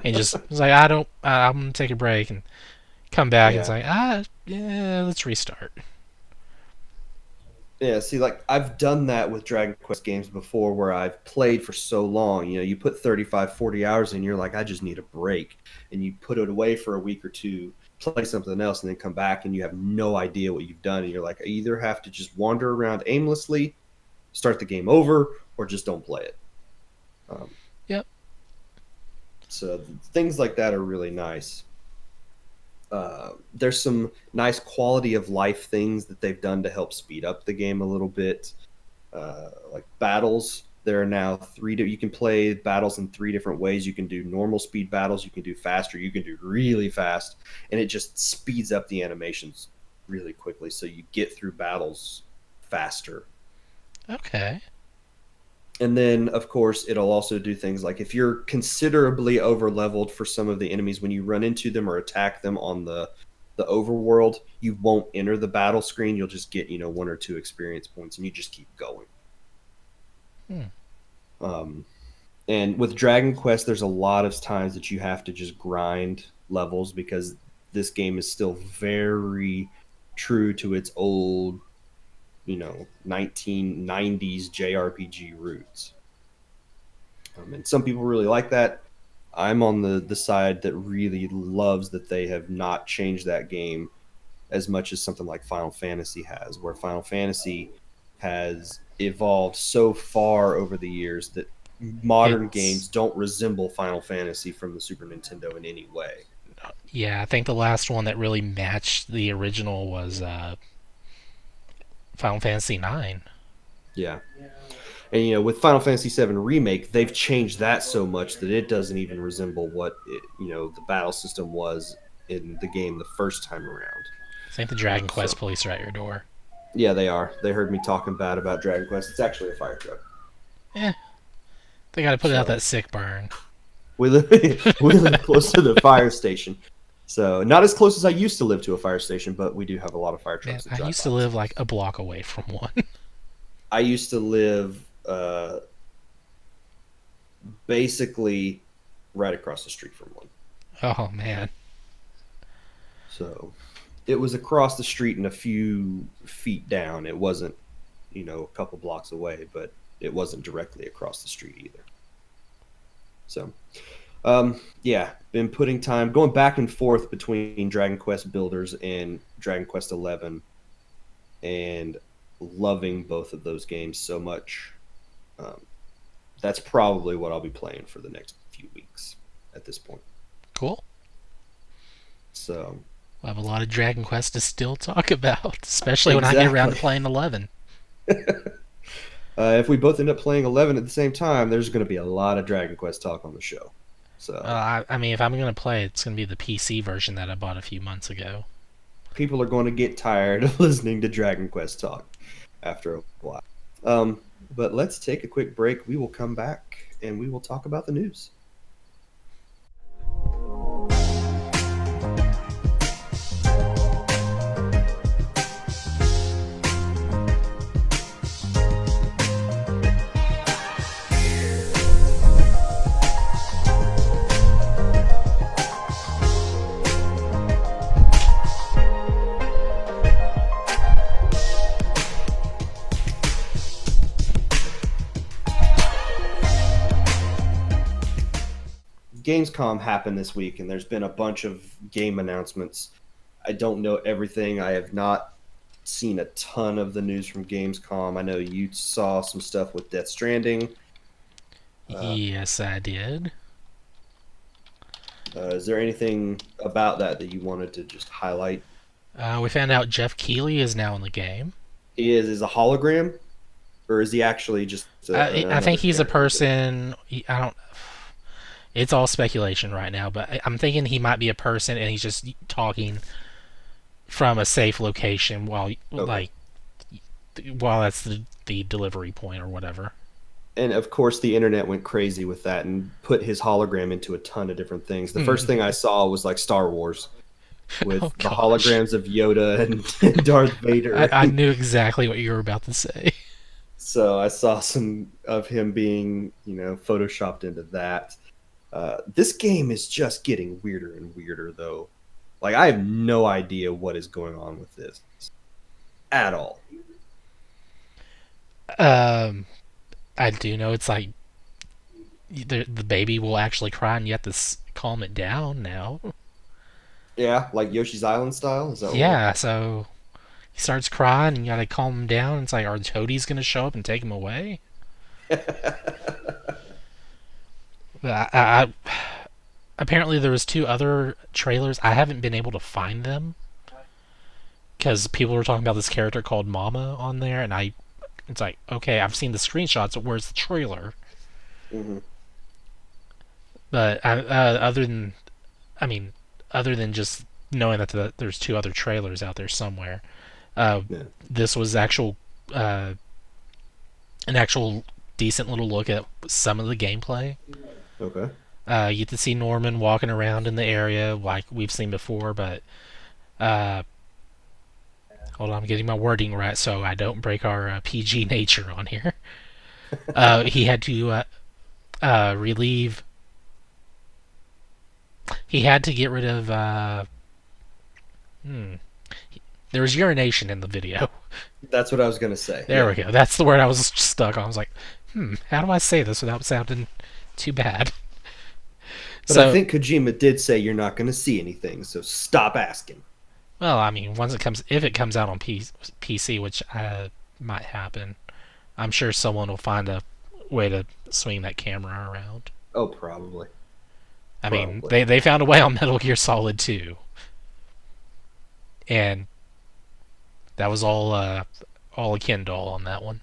[SPEAKER 2] and just was like, I'm gonna take a break and come back. And
[SPEAKER 1] Yeah.
[SPEAKER 2] it's like, yeah, let's restart.
[SPEAKER 1] Yeah, see, like I've done that with Dragon Quest games before where I've played for so long. You put 35, 40 hours in, you're like, I just need a break. And you put it away for a week or two, play something else, and then come back and you have no idea what you've done. And you're like, I either have to just wander around aimlessly, start the game over, or just don't play it. Um,
[SPEAKER 2] Yep.
[SPEAKER 1] so things like that are really nice. There's some nice quality of life things that they've done to help speed up the game a little bit. Like battles, there are now you can play battles in 3 different ways. You can do normal speed battles, you can do faster, you can do really fast, and it just speeds up the animations really quickly, so you get through battles faster.
[SPEAKER 2] Okay.
[SPEAKER 1] And then, of course, it'll also do things like if you're considerably over leveled for some of the enemies, when you run into them or attack them on the overworld, you won't enter the battle screen. You'll just get 1 or 2 experience points, and you just keep going.
[SPEAKER 2] Hmm.
[SPEAKER 1] Um, and with Dragon Quest, there's a lot of times that you have to just grind levels because this game is still very true to its old 1990s JRPG roots. And some people really like that. I'm on the side that really loves that they have not changed that game as much as something like Final Fantasy has, where Final Fantasy has evolved so far over the years that modern games
[SPEAKER 2] It's
[SPEAKER 1] don't resemble Final Fantasy from the Super Nintendo in any way.
[SPEAKER 2] Yeah, I think the last one that really matched the original was Final Fantasy 9.
[SPEAKER 1] Yeah. And with Final Fantasy VII Remake, they've changed that so much that it doesn't even resemble what the battle system was in the game the first time around.
[SPEAKER 2] I think the Dragon
[SPEAKER 1] So
[SPEAKER 2] Quest police are at your door.
[SPEAKER 1] yeah, they are. They heard me talking bad about Dragon Quest. It's actually a fire truck.
[SPEAKER 2] Eh, they got to put out
[SPEAKER 1] So
[SPEAKER 2] that sick burn.
[SPEAKER 1] we live we live close to the fire station. So not as close as I used to live to a fire station, but we do have a lot of fire
[SPEAKER 2] Man,
[SPEAKER 1] trucks that
[SPEAKER 2] I
[SPEAKER 1] drive
[SPEAKER 2] used to
[SPEAKER 1] by.
[SPEAKER 2] live like a block away from one.
[SPEAKER 1] I used to live basically right across the street from one.
[SPEAKER 2] Oh man.
[SPEAKER 1] So It was across the street and a few feet down. It wasn't, a couple blocks away, but it wasn't directly across the street either. So, yeah, been putting time going back and forth between Dragon Quest Builders and Dragon Quest 11, and loving both of those games so much. Um, that's probably what I'll be playing for the next few weeks at this point.
[SPEAKER 2] Cool.
[SPEAKER 1] So
[SPEAKER 2] We'll have a lot of Dragon Quest to still talk about, especially when I get around to
[SPEAKER 1] exactly.
[SPEAKER 2] playing 11.
[SPEAKER 1] If we both end up playing 11 at the same time, there's going to be a lot of Dragon Quest talk on the show. So
[SPEAKER 2] I mean, if I'm going to play, it's going to be the PC version that I bought a few months ago.
[SPEAKER 1] people are going to get tired of listening to Dragon Quest talk after a while. But let's take a quick break. We will come back and we will talk about the news. Gamescom happened this week, and there's been a bunch of game announcements. I don't know everything. I have not seen a ton of the news from Gamescom. I know you saw some stuff with Death Stranding.
[SPEAKER 2] Yes, I did.
[SPEAKER 1] Is there anything about that you wanted to just highlight?
[SPEAKER 2] We found out Jeff Keighley is now in the game.
[SPEAKER 1] He is a hologram, or is he actually just
[SPEAKER 2] I
[SPEAKER 1] another
[SPEAKER 2] think he's a
[SPEAKER 1] character?
[SPEAKER 2] person. I don't. It's all speculation right now, but I'm thinking he might be a person, and he's just talking from a safe location
[SPEAKER 1] Okay.
[SPEAKER 2] while that's the delivery point or whatever.
[SPEAKER 1] And of course, the internet went crazy with that and put his hologram into a ton of different things. The first thing I saw was like Star Wars
[SPEAKER 2] Oh
[SPEAKER 1] with the
[SPEAKER 2] gosh,
[SPEAKER 1] holograms of Yoda and Darth Vader.
[SPEAKER 2] I knew exactly what you were about to say.
[SPEAKER 1] So I saw some of him being, photoshopped into that. This game is just getting weirder and weirder, though. Like, I have no idea what is going on with this at all.
[SPEAKER 2] Um, I do know it's like the baby will actually cry, and you have to calm it down now.
[SPEAKER 1] Yeah, like Yoshi's Island style. Is that what we're?
[SPEAKER 2] Yeah, so he starts crying, and you gotta calm him down. It's like, are toadies gonna show up and take him away? I apparently there was two other trailers. I haven't been able to find them because people were talking about this character called Mama on there, and it's like, okay, I've seen the screenshots, but where's the trailer?
[SPEAKER 1] Hmm.
[SPEAKER 2] But I mean, other than just knowing that there's two other trailers out there somewhere, uh,
[SPEAKER 1] Yeah.
[SPEAKER 2] this was uh, an actual decent little look at some of the gameplay.
[SPEAKER 1] Okay.
[SPEAKER 2] You get to see Norman walking around in the area like we've seen before, but uh, hold on, I'm getting my wording right so I don't break our PG nature on here. He had to relieve. He had to get rid of. Hmm, there was urination in the video.
[SPEAKER 1] That's what I was gonna say.
[SPEAKER 2] There
[SPEAKER 1] Yeah.
[SPEAKER 2] we go. That's the word I was stuck on. I was like, how do I say this without sounding too bad?
[SPEAKER 1] But I
[SPEAKER 2] So,
[SPEAKER 1] think Kojima did say you're not gonna see anything, so stop asking.
[SPEAKER 2] well, I mean, if it comes out on PC, which might happen, I'm sure someone will find a way to swing that camera around.
[SPEAKER 1] Oh, probably.
[SPEAKER 2] I mean,
[SPEAKER 1] Probably.
[SPEAKER 2] they found a way on Metal Gear Solid 2, and that was all a Ken doll on that one.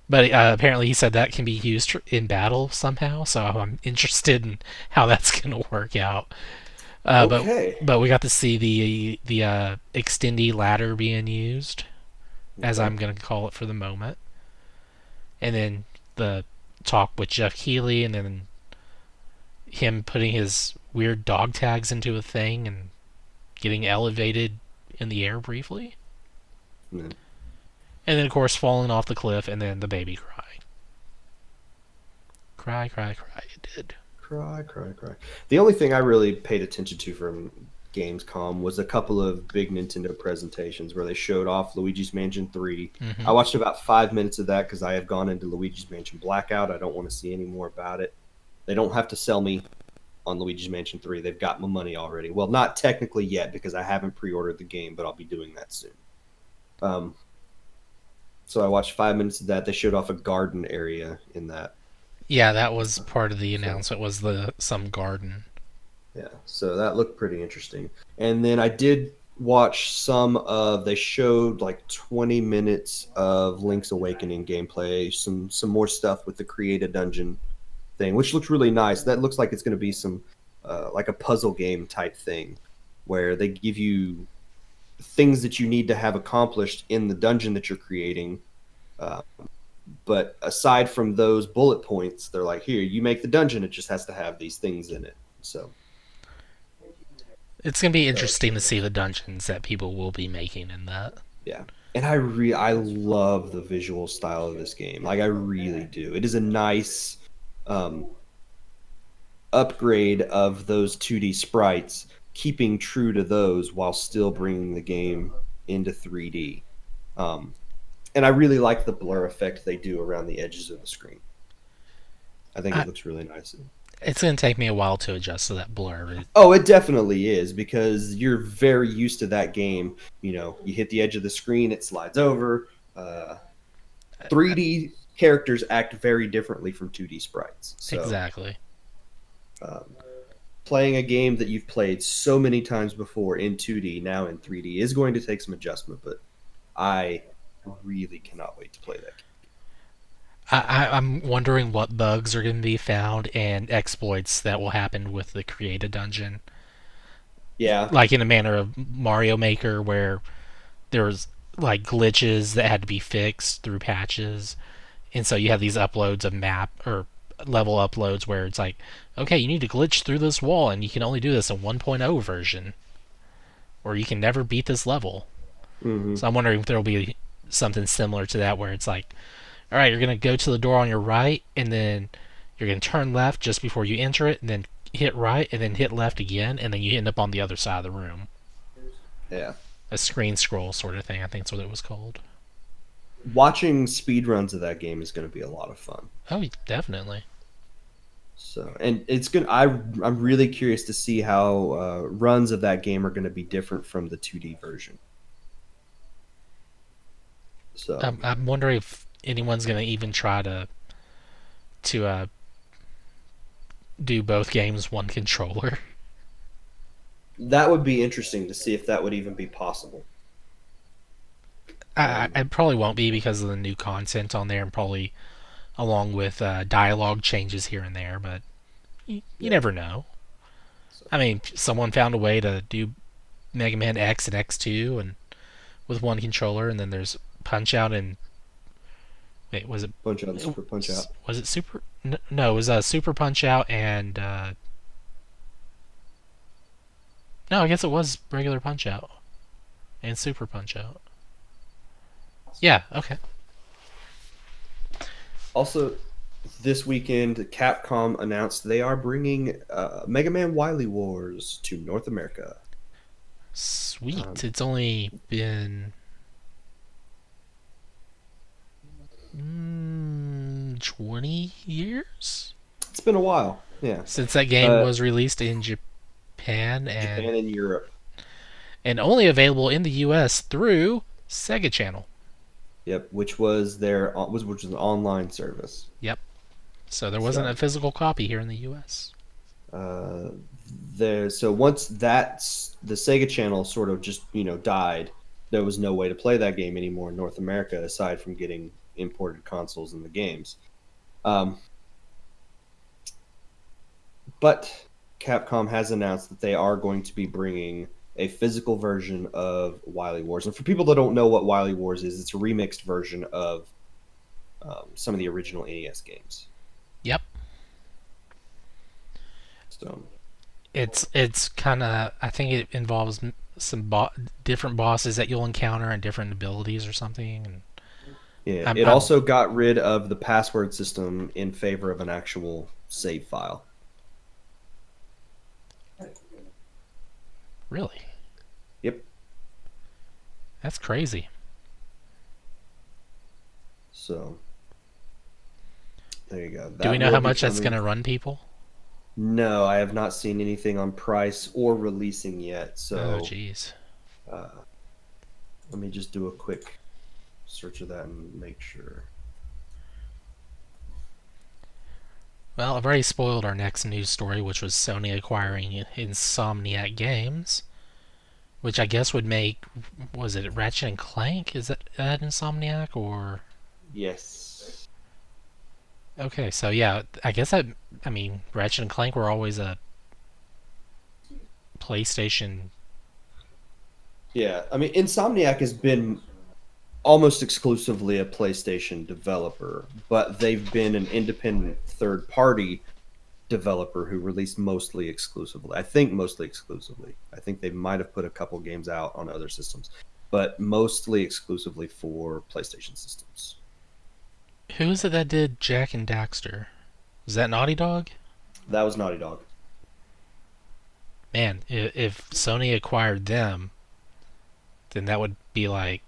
[SPEAKER 2] But apparently, he said that can be used in battle somehow. So I'm interested in how that's going to work out. Uh, but
[SPEAKER 1] Okay.
[SPEAKER 2] but we got to see the extendy ladder being used, as
[SPEAKER 1] Okay.
[SPEAKER 2] I'm going to call it for the moment, and then the talk with Jeff Keighley, and then him putting his weird dog tags into a thing and getting elevated in the air briefly,
[SPEAKER 1] Yeah.
[SPEAKER 2] and then of course falling off the cliff, and then the baby crying. Cry, cry, cry. It did.
[SPEAKER 1] cry. The only thing I really paid attention to from Gamescom was a couple of big Nintendo presentations where they showed off Luigi's Mansion 3.
[SPEAKER 2] Mm-hmm.
[SPEAKER 1] I watched about 5 minutes of that because I have gone into Luigi's Mansion Blackout. I don't want to see any more about it. They don't have to sell me on Luigi's Mansion 3. They've got my money already. Well, not technically yet because I haven't pre-ordered the game, but I'll be doing that soon. Um, so I watched 5 minutes of that. They showed off a garden area in that.
[SPEAKER 2] Yeah, that was part of the
[SPEAKER 1] So
[SPEAKER 2] announcement. Was the some garden?
[SPEAKER 1] yeah, so that looked pretty interesting. And then I did watch some of. They showed like 20 minutes of Link's Awakening gameplay, some more stuff with the create a dungeon thing, which looks really nice. That looks like it's going to be some like a puzzle game type thing, where they give you things that you need to have accomplished in the dungeon that you're creating. Uh, but aside from those bullet points, they're like, here, you make the dungeon. It just has to have these things in it. So
[SPEAKER 2] It's gonna be
[SPEAKER 1] that looks
[SPEAKER 2] interesting to
[SPEAKER 1] really
[SPEAKER 2] see
[SPEAKER 1] nice.
[SPEAKER 2] the dungeons that people will be making in that.
[SPEAKER 1] Yeah. And I love the visual style of this game. Like I really do. It is a nice um, upgrade of those 2D sprites, keeping true to those while still bringing the game into 3D. Um, and I really like the blur effect they do around the edges of the screen. I think
[SPEAKER 2] I,
[SPEAKER 1] it looks really nice.
[SPEAKER 2] it's gonna take me a while to adjust to that blur.
[SPEAKER 1] Oh, it definitely is because you're very used to that game. You know, you hit the edge of the screen, it slides over. 3D characters act very differently from 2D sprites. So,
[SPEAKER 2] Exactly.
[SPEAKER 1] um, playing a game that you've played so many times before in 2D, now in 3D, is going to take some adjustment, but I really cannot wait to play that game.
[SPEAKER 2] I'm wondering what bugs are going to be found and exploits that will happen with the create a dungeon,
[SPEAKER 1] Yeah.
[SPEAKER 2] like in a manner of Mario Maker, where there was like glitches that had to be fixed through patches, and so you have these uploads of map or level uploads where it's like, okay, you need to glitch through this wall, and you can only do this in 1.0 version, or you can never beat this level.
[SPEAKER 1] Hmm.
[SPEAKER 2] So I'm wondering if there will be something similar to that, where it's like, all right, you're gonna go to the door on your right, and then you're gonna turn left just before you enter it, and then hit right, and then hit left again, and then you end up on the other side of the room.
[SPEAKER 1] Yeah.
[SPEAKER 2] A screen scroll sort of thing, I think that's what it was called.
[SPEAKER 1] Watching speedruns of that game is going to be a lot of fun.
[SPEAKER 2] Oh, definitely.
[SPEAKER 1] So, and it's good. I'm really curious to see how runs of that game are going to be different from the 2D version. So
[SPEAKER 2] I'm wondering if anyone's gonna even try to do both games one controller.
[SPEAKER 1] that would be interesting to see if that would even be possible.
[SPEAKER 2] I probably won't be because of the new content on there, and probably along with dialogue changes here and there. But you
[SPEAKER 1] Yeah.
[SPEAKER 2] never know.
[SPEAKER 1] So
[SPEAKER 2] I mean, someone found a way to do Mega Man X and X2 and with one controller, and then there's Punch Out and wait, was it
[SPEAKER 1] Punch Out, Super Punch Out.
[SPEAKER 2] was it Super? No, it was Super Punch Out and no, I guess it was regular Punch Out and Super Punch Out. Yeah, okay.
[SPEAKER 1] Also, this weekend, Capcom announced they are bringing Mega Man Wily Wars to North America.
[SPEAKER 2] Sweet.
[SPEAKER 1] Um,
[SPEAKER 2] It's only been 20 years
[SPEAKER 1] it's been a while. Yeah.
[SPEAKER 2] since that game
[SPEAKER 1] Uh,
[SPEAKER 2] was released in Japan
[SPEAKER 1] Japan and Europe.
[SPEAKER 2] and only available in the US through Sega Channel.
[SPEAKER 1] Yep, which was their which was an online service.
[SPEAKER 2] Yep. So there wasn't a
[SPEAKER 1] So
[SPEAKER 2] physical copy here in the US.
[SPEAKER 1] uh, so once that's the Sega Channel sort of just died, there was no way to play that game anymore in North America aside from getting imported consoles and the games. Um, but Capcom has announced that they are going to be bringing a physical version of Wily Wars. And for people that don't know what Wily Wars is, it's a remixed version of some of the original NES games.
[SPEAKER 2] Yep.
[SPEAKER 1] So
[SPEAKER 2] It's kind of, I think it involves some different bosses that you'll encounter and different abilities or something. And
[SPEAKER 1] yeah,
[SPEAKER 2] I'm,
[SPEAKER 1] it
[SPEAKER 2] I'm
[SPEAKER 1] also got rid of the password system in favor of an actual save file.
[SPEAKER 2] Really?
[SPEAKER 1] Yep.
[SPEAKER 2] That's crazy.
[SPEAKER 1] So there you go.
[SPEAKER 2] Do we
[SPEAKER 1] That
[SPEAKER 2] know
[SPEAKER 1] will
[SPEAKER 2] how
[SPEAKER 1] be
[SPEAKER 2] much that's going
[SPEAKER 1] coming.
[SPEAKER 2] to run people?
[SPEAKER 1] No, I have not seen anything on price or releasing yet.
[SPEAKER 2] Oh,
[SPEAKER 1] So
[SPEAKER 2] jeez.
[SPEAKER 1] uh, let me just do a quick search of that and make sure.
[SPEAKER 2] Well, I've already spoiled our next news story, which was Sony acquiring Insomniac Games, which I guess would make, was it Ratchet and Clank? Is that Insomniac or?
[SPEAKER 1] Yes.
[SPEAKER 2] Okay, so yeah, I guess that, I mean, Ratchet and Clank were always a PlayStation.
[SPEAKER 1] Yeah. I mean, Insomniac has been almost exclusively a PlayStation developer, but they've been an independent third party developer who released mostly exclusively. I think mostly exclusively. I think they might have put a couple games out on other systems, but mostly exclusively for PlayStation systems.
[SPEAKER 2] Who is it that did Jack and Daxter? Is that Naughty Dog?
[SPEAKER 1] That was Naughty Dog.
[SPEAKER 2] Man, if Sony acquired them, then that would be like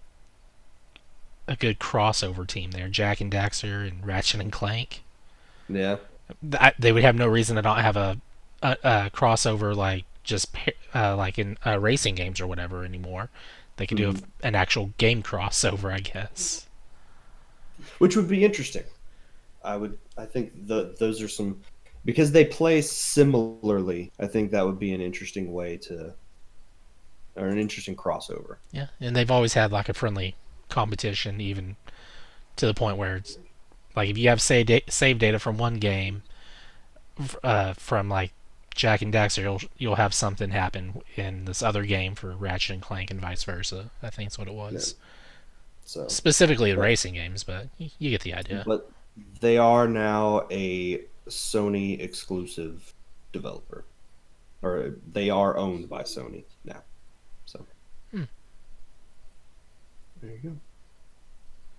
[SPEAKER 2] a good crossover team there. Jack and Daxter and Ratchet and Clank.
[SPEAKER 1] Yeah.
[SPEAKER 2] They would have no reason to not have a crossover like just like in racing games or whatever anymore. They could do
[SPEAKER 1] Mm-hmm.
[SPEAKER 2] an actual game crossover, I guess.
[SPEAKER 1] Which would be interesting. I think those are some because they play similarly. I think that would be an interesting way to or an interesting crossover.
[SPEAKER 2] Yeah, and they've always had like a friendly competition, even to the point where it's like if you have save data from one game, from like Jack and Daxter, you'll have something happen in this other game for Ratchet and Clank, and vice versa. I think that's what it
[SPEAKER 1] Yeah.
[SPEAKER 2] was.
[SPEAKER 1] So,
[SPEAKER 2] Specifically the
[SPEAKER 1] but
[SPEAKER 2] racing games, but you get the idea.
[SPEAKER 1] but they are now a Sony exclusive developer, or they are owned by Sony now. So
[SPEAKER 2] Hmm.
[SPEAKER 1] there you go.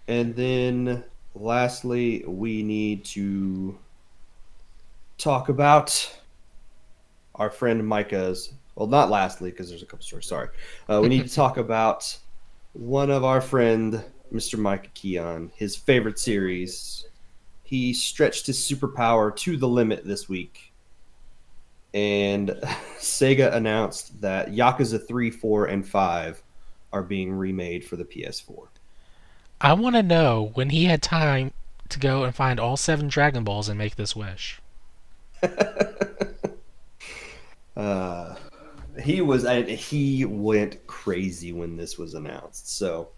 [SPEAKER 1] And then lastly, we need to talk about our friend Micah's. Well, not lastly, because there's a couple stories. Sorry. We need to talk about one of our friend, Mr. Micah Keon, his favorite series. He stretched his superpower to the limit this week, and Sega announced that Yakuza 3, 4, and 5 are being remade for the PS4.
[SPEAKER 2] I want to know when he had time to go and find all 7 Dragon Balls and make this wish.
[SPEAKER 1] uh, he went crazy when this was announced. So,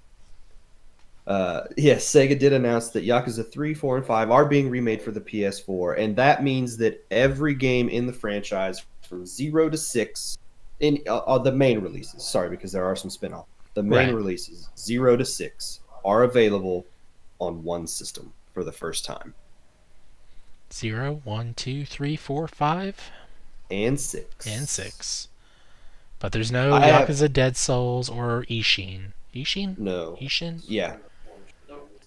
[SPEAKER 1] yes, Sega did announce that Yakuza 3, 4, and 5 are being remade for the PS4, and that means that every game in the franchise from 0 to 6, in the main releases, sorry, because there are some spin-offs, the main
[SPEAKER 2] Right.
[SPEAKER 1] releases, 0 to 6, are available on one system for the first time.
[SPEAKER 2] 0, 1, 2, 3, 4, 5,
[SPEAKER 1] And
[SPEAKER 2] and
[SPEAKER 1] 6.
[SPEAKER 2] 6. But there's no
[SPEAKER 1] I have,
[SPEAKER 2] Yakuza Dead Souls or Ishin. Ishin?
[SPEAKER 1] no,
[SPEAKER 2] Ishin?
[SPEAKER 1] yeah,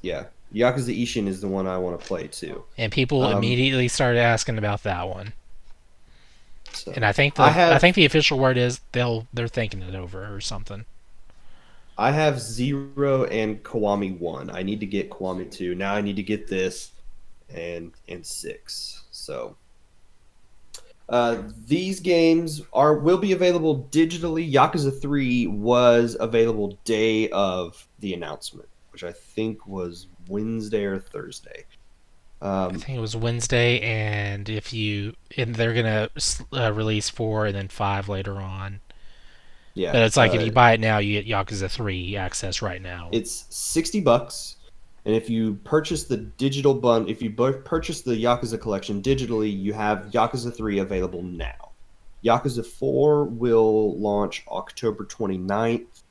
[SPEAKER 1] yeah. Yakuza Ishin is the one I want to play too.
[SPEAKER 2] And people
[SPEAKER 1] Um,
[SPEAKER 2] immediately started asking about that one. And
[SPEAKER 1] so
[SPEAKER 2] I think
[SPEAKER 1] I
[SPEAKER 2] the
[SPEAKER 1] have
[SPEAKER 2] official word is they're thinking it over or something.
[SPEAKER 1] I have 0 and Kiwami 1. I need to get Kiwami 2. Now I need to get this and 6. So these games will be available digitally. Yakuza 3 was available day of the announcement, which I think was Wednesday or Thursday.
[SPEAKER 2] I
[SPEAKER 1] Um,
[SPEAKER 2] think it was Wednesday, and they're gonna release 4 and then 5 later on.
[SPEAKER 1] yeah,
[SPEAKER 2] But it's like if you buy it now, you get Yakuza 3 access right now.
[SPEAKER 1] it's $60. And if you purchase the digital if you purchase the Yakuza collection digitally, you have Yakuza 3 available now. Yakuza 4 will launch October 29th,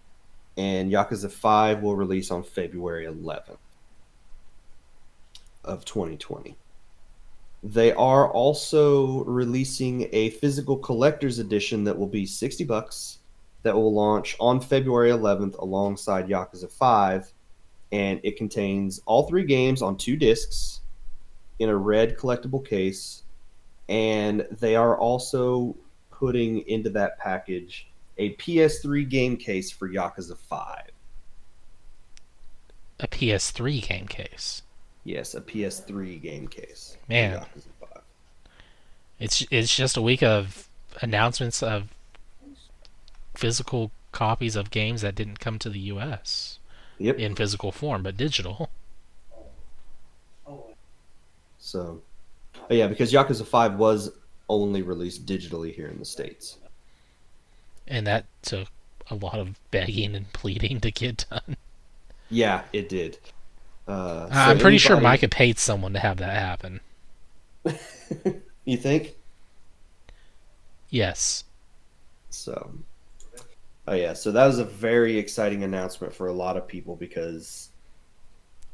[SPEAKER 1] and Yakuza 5 will release on February 11th of 2020. They are also releasing a physical collector's edition that will be $60 that will launch on February 11th alongside Yakuza 5, and it contains all 3 games on 2 discs in a red collectible case, and they are also putting into that package a PS3 game case for Yakuza 5.
[SPEAKER 2] A PS3 game case.
[SPEAKER 1] Yes, a PS3 game case for
[SPEAKER 2] Man,
[SPEAKER 1] Yakuza 5.
[SPEAKER 2] it's just a week of announcements of physical copies of games that didn't come to the US
[SPEAKER 1] Yep.
[SPEAKER 2] in physical form, but digital.
[SPEAKER 1] So, yeah, because Yakuza 5 was only released digitally here in the States.
[SPEAKER 2] And that took a lot of begging and pleading to get done.
[SPEAKER 1] Yeah, it did. So
[SPEAKER 2] I'm pretty sure
[SPEAKER 1] anybody,
[SPEAKER 2] Micah paid someone to have that happen.
[SPEAKER 1] you think?
[SPEAKER 2] Yes.
[SPEAKER 1] So, oh yeah, so that was a very exciting announcement for a lot of people because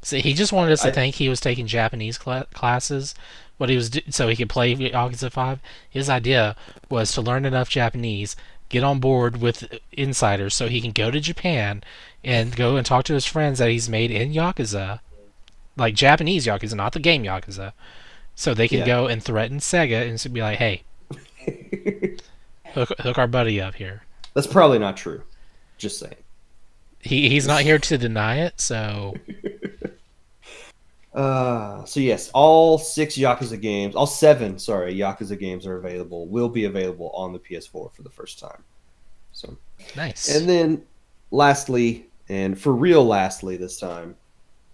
[SPEAKER 2] See, he just wanted us to
[SPEAKER 1] I
[SPEAKER 2] think he was taking Japanese classes, what he was so he could play Yakuza 5. His idea was to learn enough Japanese, get on board with insiders, so he can go to Japan and go and talk to his friends that he's made in Yakuza, like Japanese Yakuza, not the game Yakuza, so they can
[SPEAKER 1] yeah.
[SPEAKER 2] go and threaten Sega and be like, "Hey, hook our buddy up here."
[SPEAKER 1] That's probably not true. Just saying.
[SPEAKER 2] He's not here to deny it, so
[SPEAKER 1] So yes, all six Yakuza games, all seven, sorry, Yakuza games are available, will be available on the PS4 for the first time. So,
[SPEAKER 2] nice.
[SPEAKER 1] and then lastly, and for real lastly this time,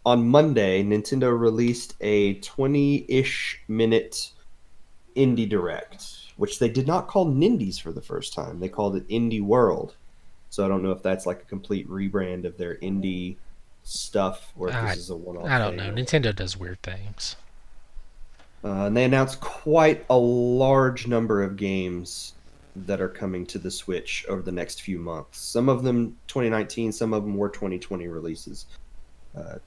[SPEAKER 1] on Monday, Nintendo released a 20-ish minute Indie Direct, which they did not call Nindies for the first time. They called it Indie World. So I don't know if that's like a complete rebrand of their indie stuff or if this is a one-off
[SPEAKER 2] I don't
[SPEAKER 1] thing.
[SPEAKER 2] know. Nintendo does weird things.
[SPEAKER 1] And they announced quite a large number of games that are coming to the Switch over the next few months. Some of them 2019, some of them were 2020 releases.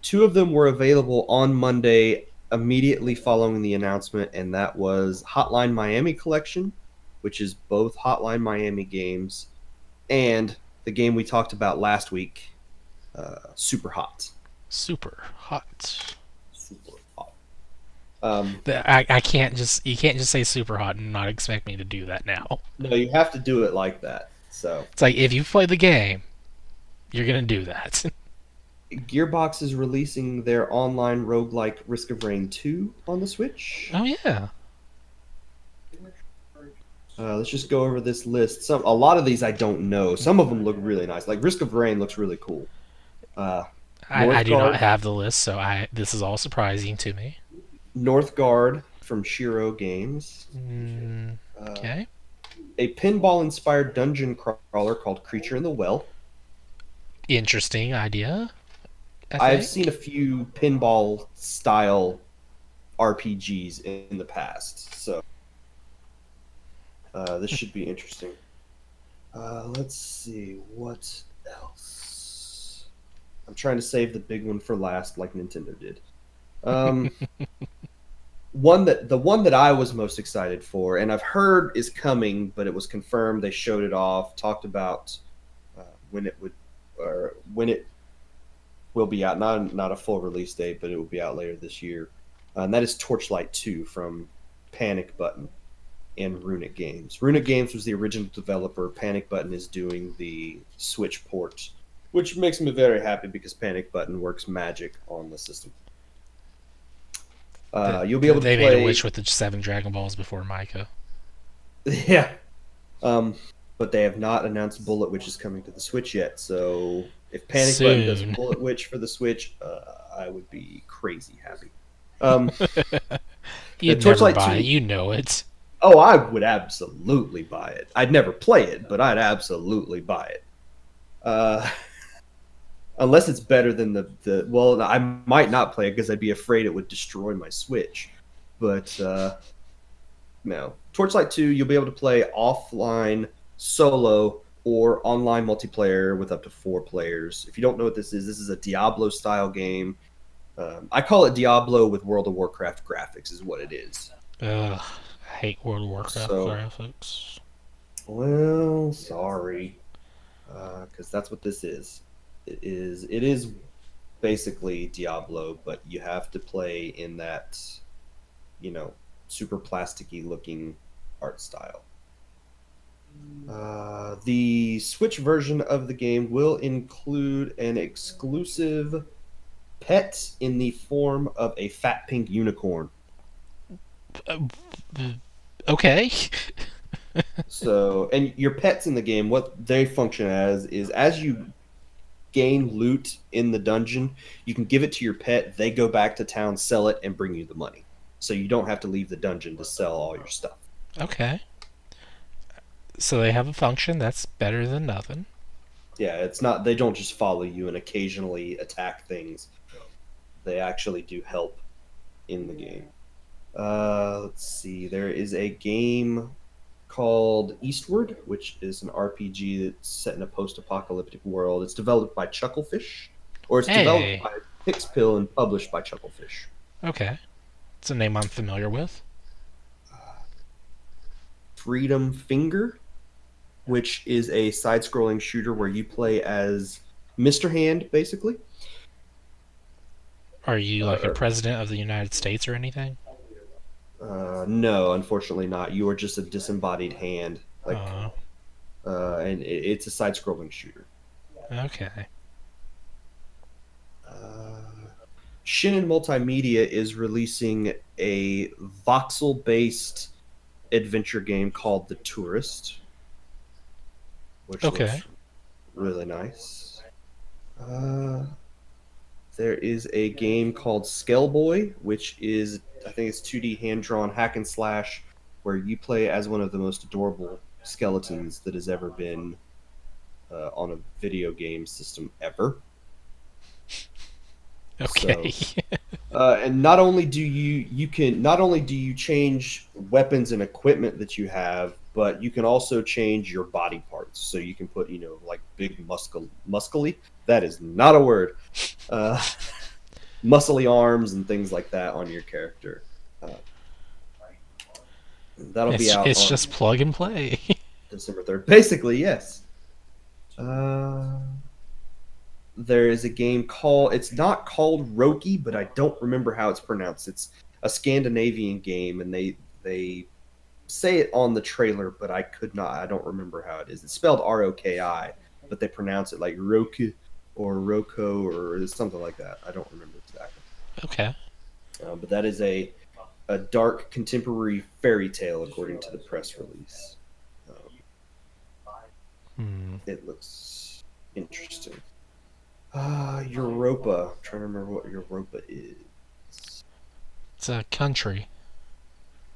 [SPEAKER 1] Two of them were available on Monday immediately following the announcement, and that was Hotline Miami Collection, which is both Hotline Miami games, and the game we talked about last week, Super Hot.
[SPEAKER 2] Super hot.
[SPEAKER 1] Super Hot.
[SPEAKER 2] I can't just you can't just say super hot and not expect me to do that now.
[SPEAKER 1] No, you have to do it like that. So
[SPEAKER 2] It's like if you play the game, you're gonna do that.
[SPEAKER 1] Gearbox is releasing their online roguelike Risk of Rain 2 on the Switch.
[SPEAKER 2] Oh yeah.
[SPEAKER 1] Let's just go over this list. A lot of these I don't know. Some of them look really nice. Like Risk of Rain looks really cool.
[SPEAKER 2] I do not have the list, so this is all surprising to me.
[SPEAKER 1] Northgard from Shiro Games.
[SPEAKER 2] Okay.
[SPEAKER 1] A pinball-inspired dungeon crawler called Creature in the Well.
[SPEAKER 2] Interesting idea.
[SPEAKER 1] I've seen a few pinball-style RPGs in the past, so this should be interesting. Let's see what else. I'm trying to save the big one for last, like Nintendo did. The one that I was most excited for, and I've heard is coming, but it was confirmed. They showed it off, talked about when it will be out. Not a full release date, but it will be out later this year. And that is Torchlight 2 from Panic Button and Runic Games. Runic Games was the original developer. Panic Button is doing the Switch port, which makes me very happy because Panic Button works magic on the system. You'll be able to play.
[SPEAKER 2] They made a witch with the 7 Dragon Balls before Micah.
[SPEAKER 1] Yeah. But they have not announced Bullet Witch is coming to the Switch yet. So if Panic Button does Bullet Witch for the Switch, I would be crazy happy.
[SPEAKER 2] You'd never buy it. You know it.
[SPEAKER 1] Oh, I would absolutely buy it. I'd never play it, but I'd absolutely buy it. Unless it's better than the well, I might not play it because I'd be afraid it would destroy my Switch. But no. Torchlight 2, you'll be able to play offline, solo, or online multiplayer with up to 4 players. If you don't know what this is a Diablo-style game. I call it Diablo with World of Warcraft graphics is what it is.
[SPEAKER 2] Ugh, I hate World of Warcraft graphics.
[SPEAKER 1] Well, sorry. Because that's what this is. It is basically Diablo, but you have to play in that, super plasticky looking art style. The Switch version of the game will include an exclusive pet in the form of a fat pink unicorn.
[SPEAKER 2] Uh, okay.
[SPEAKER 1] So, and your pets in the game, what they function as you gain loot in the dungeon, you can give it to your pet. They go back to town, sell it, and bring you the money. So you don't have to leave the dungeon to sell all your stuff.
[SPEAKER 2] Okay. So they have a function. That's better than nothing.
[SPEAKER 1] Yeah, it's not, they don't just follow you and occasionally attack things. They actually do help in the game. Let's see. There is a game called Eastward, which is an RPG that's set in a post-apocalyptic world. It's developed by Chucklefish, or it's developed
[SPEAKER 2] Hey.
[SPEAKER 1] by Pixpill and published by Chucklefish.
[SPEAKER 2] Okay. It's a name I'm familiar with.
[SPEAKER 1] Freedom Finger, which is a side-scrolling shooter where you play as Mr. Hand, basically.
[SPEAKER 2] Are you like a
[SPEAKER 1] Uh,
[SPEAKER 2] president of the United States or anything?
[SPEAKER 1] no, unfortunately not. You are just a disembodied hand,
[SPEAKER 2] Oh,
[SPEAKER 1] and it's a side-scrolling shooter.
[SPEAKER 2] okay.
[SPEAKER 1] Uh, Shin'en Multimedia is releasing a voxel-based adventure game called The Tourist, which
[SPEAKER 2] Okay.
[SPEAKER 1] looks really nice. Uh, there is a game called Skellboy, which is, I think it's 2D hand-drawn hack and slash, where you play as one of the most adorable skeletons that has ever been on a video game system ever.
[SPEAKER 2] Okay.
[SPEAKER 1] So and not only do you change weapons and equipment that you have, but you can also change your body parts. So you can put, like big muscly. That is not a word. Uh, muscly arms and things like that on your character. Uh, that'll be out
[SPEAKER 2] It's
[SPEAKER 1] on
[SPEAKER 2] just plug and play.
[SPEAKER 1] December 3rd. Basically, yes. Uh, there is a game called, it's not called Roki, but I don't remember how it's pronounced. It's a Scandinavian game, and they say it on the trailer, but I don't remember how it is. It's spelled Roki, but they pronounce it like Roku or Roko or something like that. I don't remember exactly.
[SPEAKER 2] Okay.
[SPEAKER 1] But that is a dark contemporary fairy tale, according to the press release.
[SPEAKER 2] Hmm.
[SPEAKER 1] It looks interesting. Europa. I'm trying to remember what Europa is.
[SPEAKER 2] It's a country.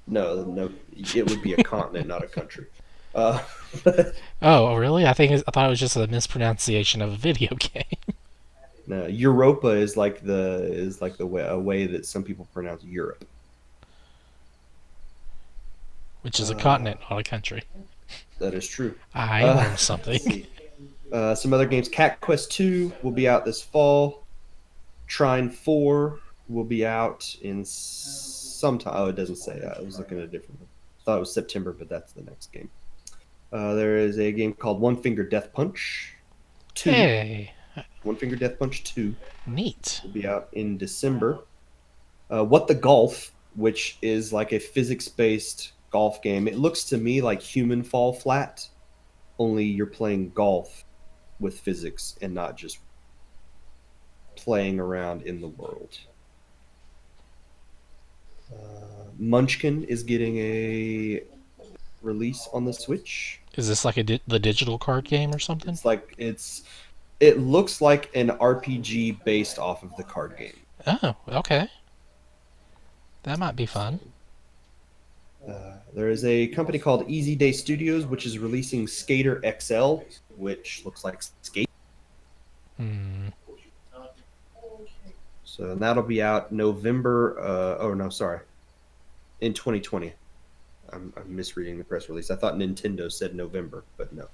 [SPEAKER 1] No, no, it would be a continent, not a country. Uh,
[SPEAKER 2] Oh, really? I thought it was just a mispronunciation of a video game,
[SPEAKER 1] no, Europa is like the way, a way that some people pronounce Europe.
[SPEAKER 2] which is a
[SPEAKER 1] Uh,
[SPEAKER 2] continent, not a country.
[SPEAKER 1] that is true.
[SPEAKER 2] I learned
[SPEAKER 1] Let's
[SPEAKER 2] something.
[SPEAKER 1] see. Some other games. Cat Quest 2 will be out this fall. Trine 4 will be out in sometime. Oh, it doesn't say. I was looking at a different one. I thought it was September, but that's the next game. There is a game called One Finger Death Punch 2.
[SPEAKER 2] Hey,
[SPEAKER 1] One Finger Death Punch 2
[SPEAKER 2] neat.
[SPEAKER 1] will be out in December. What the Golf, which is like a physics based golf game. It looks to me like Human Fall Flat, only you're playing golf with physics and not just playing around in the world. Munchkin is getting a release on the Switch.
[SPEAKER 2] Is this like the digital card game or something?
[SPEAKER 1] It looks like an RPG based off of the card game.
[SPEAKER 2] Oh, okay. That might be fun.
[SPEAKER 1] There is a company called Easy Day Studios, which is releasing Skater XL, which looks like Skate.
[SPEAKER 2] Hmm.
[SPEAKER 1] So that'll be out November. Oh no, sorry, in 2020. I'm misreading the press release. I thought Nintendo said November, but no.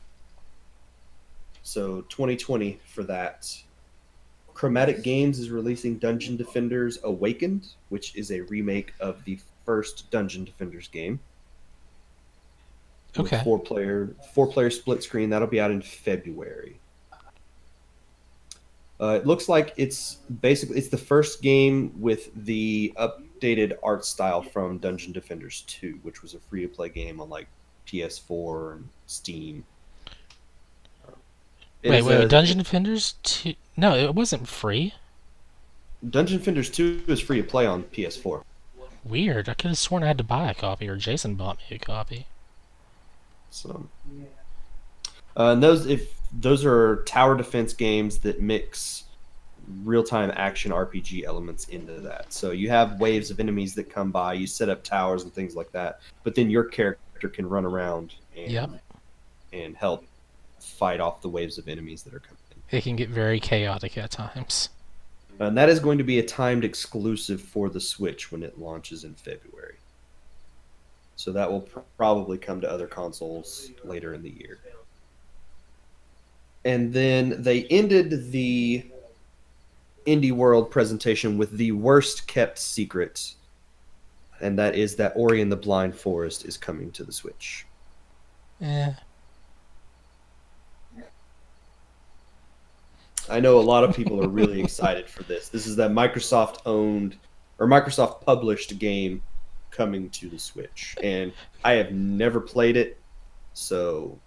[SPEAKER 1] So 2020 for that. Chromatic Games is releasing Dungeon Defenders Awakened, which is a remake of the first Dungeon Defenders game with
[SPEAKER 2] Okay.
[SPEAKER 1] four player split screen. That'll be out in February. It looks like it's the first game with the updated art style from Dungeon Defenders 2, which was a free to play game on like PS4 and Steam. It
[SPEAKER 2] Wait,
[SPEAKER 1] is
[SPEAKER 2] wait, wait.
[SPEAKER 1] a
[SPEAKER 2] Dungeon Defenders 2? No, it wasn't free.
[SPEAKER 1] Dungeon Defenders 2 is free to play on PS4.
[SPEAKER 2] Weird. I could have sworn I had to buy a copy, or Jason bought me a copy.
[SPEAKER 1] So, and those are tower defense games that mix real-time action RPG elements into that. So you have waves of enemies that come by, you set up towers and things like that, but then your character can run around
[SPEAKER 2] Yep.
[SPEAKER 1] and help fight off the waves of enemies that are coming in.
[SPEAKER 2] It can get very chaotic at times.
[SPEAKER 1] And that is going to be a timed exclusive for the Switch when it launches in February. So that will probably come to other consoles later in the year. And then they ended the Indie World presentation with the worst kept secret, and that is that Ori and the Blind Forest is coming to the Switch. I know a lot of people are really excited for this. This is that Microsoft owned or Microsoft published game coming to the Switch, and I have never played it, so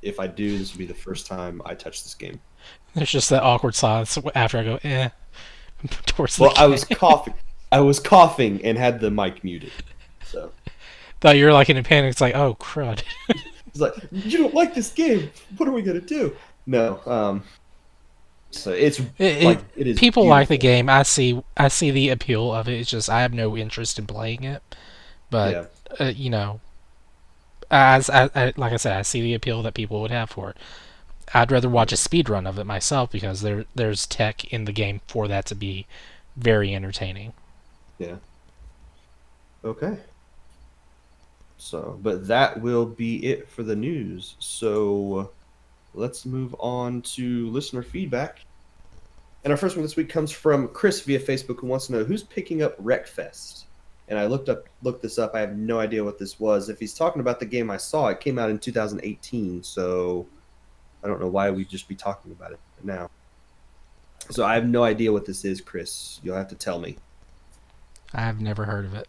[SPEAKER 1] if I do, this will be the first time I touch this game.
[SPEAKER 2] There's just that awkward silence after I go, towards the
[SPEAKER 1] Well,
[SPEAKER 2] game.
[SPEAKER 1] I was coughing and had the mic muted. So
[SPEAKER 2] Thought you were like in a panic. It's like, oh crud.
[SPEAKER 1] it's like, you don't like this game. What are we gonna do? No. So it is.
[SPEAKER 2] People
[SPEAKER 1] beautiful.
[SPEAKER 2] like the game. I see the appeal of it. It's just I have no interest in playing it. But you know, as like I said, I see the appeal that people would have for it. I'd rather watch a speed run of it myself because there's tech in the game for that to be very entertaining.
[SPEAKER 1] Yeah. Okay. So, but that will be it for the news. So, let's move on to listener feedback. And our first one this week comes from Chris via Facebook, who wants to know who's picking up Wreckfest. And I looked this up. I have no idea what this was. If he's talking about the game I saw, it came out in 2018. So I don't know why we'd just be talking about it now. So I have no idea what this is, Chris. You'll have to tell me.
[SPEAKER 2] I've never heard of it.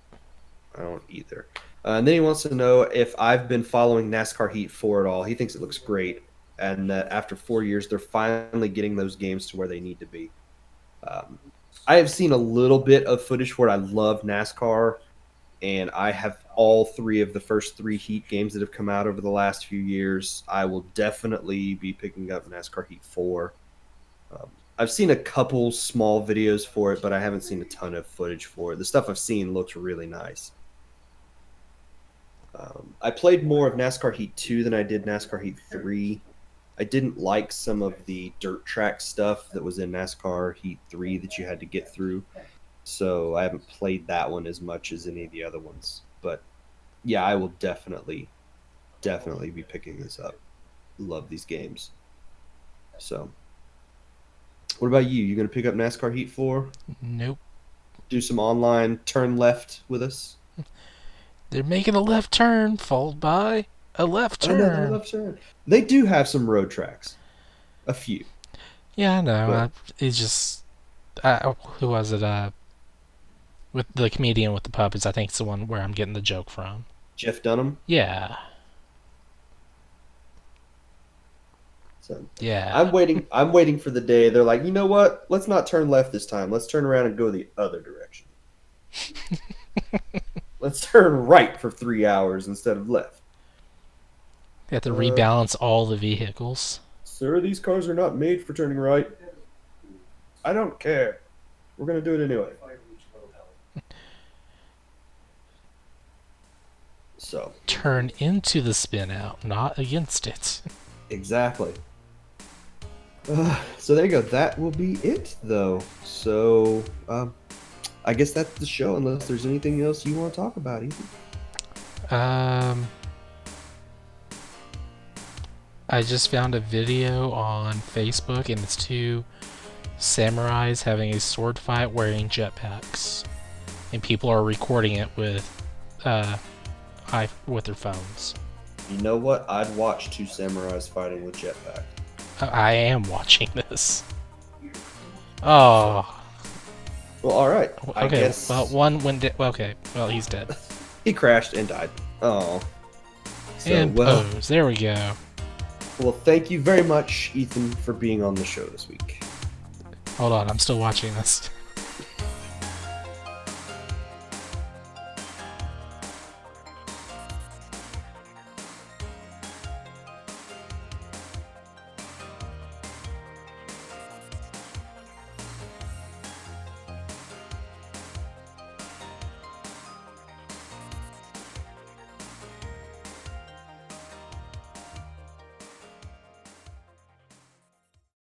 [SPEAKER 1] I don't either. And then he wants to know if I've been following NASCAR Heat 4 at all. He thinks it looks great, and that after 4 years, they're finally getting those games to where they need to be. I have seen a little bit of footage for it. I love NASCAR, and I have all 3 of the first 3 Heat games that have come out over the last few years. I will definitely be picking up NASCAR Heat 4. I've seen a couple small videos for it, but I haven't seen a ton of footage for it. The stuff I've seen looks really nice. I played more of NASCAR Heat 2 than I did NASCAR Heat 3. I didn't like some of the dirt track stuff that was in NASCAR Heat 3 that you had to get through. So I haven't played that one as much as any of the other ones. But yeah, I will definitely be picking this up. Love these games. So what about you? You going to pick up NASCAR Heat 4?
[SPEAKER 2] Nope.
[SPEAKER 1] Do some online turn left with us?
[SPEAKER 2] They're making a left turn, followed by a left turn.
[SPEAKER 1] Another left turn. They do have some road tracks. A few.
[SPEAKER 2] Yeah, I know. It's just... who was it? With the comedian with the puppets, I think it's the one where I'm getting the joke from.
[SPEAKER 1] Jeff Dunham?
[SPEAKER 2] Yeah.
[SPEAKER 1] So
[SPEAKER 2] Yeah.
[SPEAKER 1] I'm waiting for the day they're like, you know what? Let's not turn left this time. Let's turn around and go the other direction. Let's turn right for 3 hours instead of left.
[SPEAKER 2] You have to rebalance all the vehicles.
[SPEAKER 1] Sir, these cars are not made for turning right. I don't care. We're going to do it anyway. So
[SPEAKER 2] Turn into the spin out, not against it.
[SPEAKER 1] exactly. So there you go. That will be it, though. So I guess that's the show, unless there's anything else you want to talk about, Ethan.
[SPEAKER 2] I just found a video on Facebook, and it's 2 samurais having a sword fight wearing jetpacks, and people are recording it with their phones.
[SPEAKER 1] You know what? I'd watch 2 samurais fighting with jetpacks.
[SPEAKER 2] I am watching this. Oh.
[SPEAKER 1] Well, all right.
[SPEAKER 2] Okay. Well, one went. Okay. Well, he's dead.
[SPEAKER 1] He crashed and died. Oh. So,
[SPEAKER 2] And pose. There we go.
[SPEAKER 1] well, thank you very much, Ethan, for being on the show this week.
[SPEAKER 2] Hold on, I'm still watching this.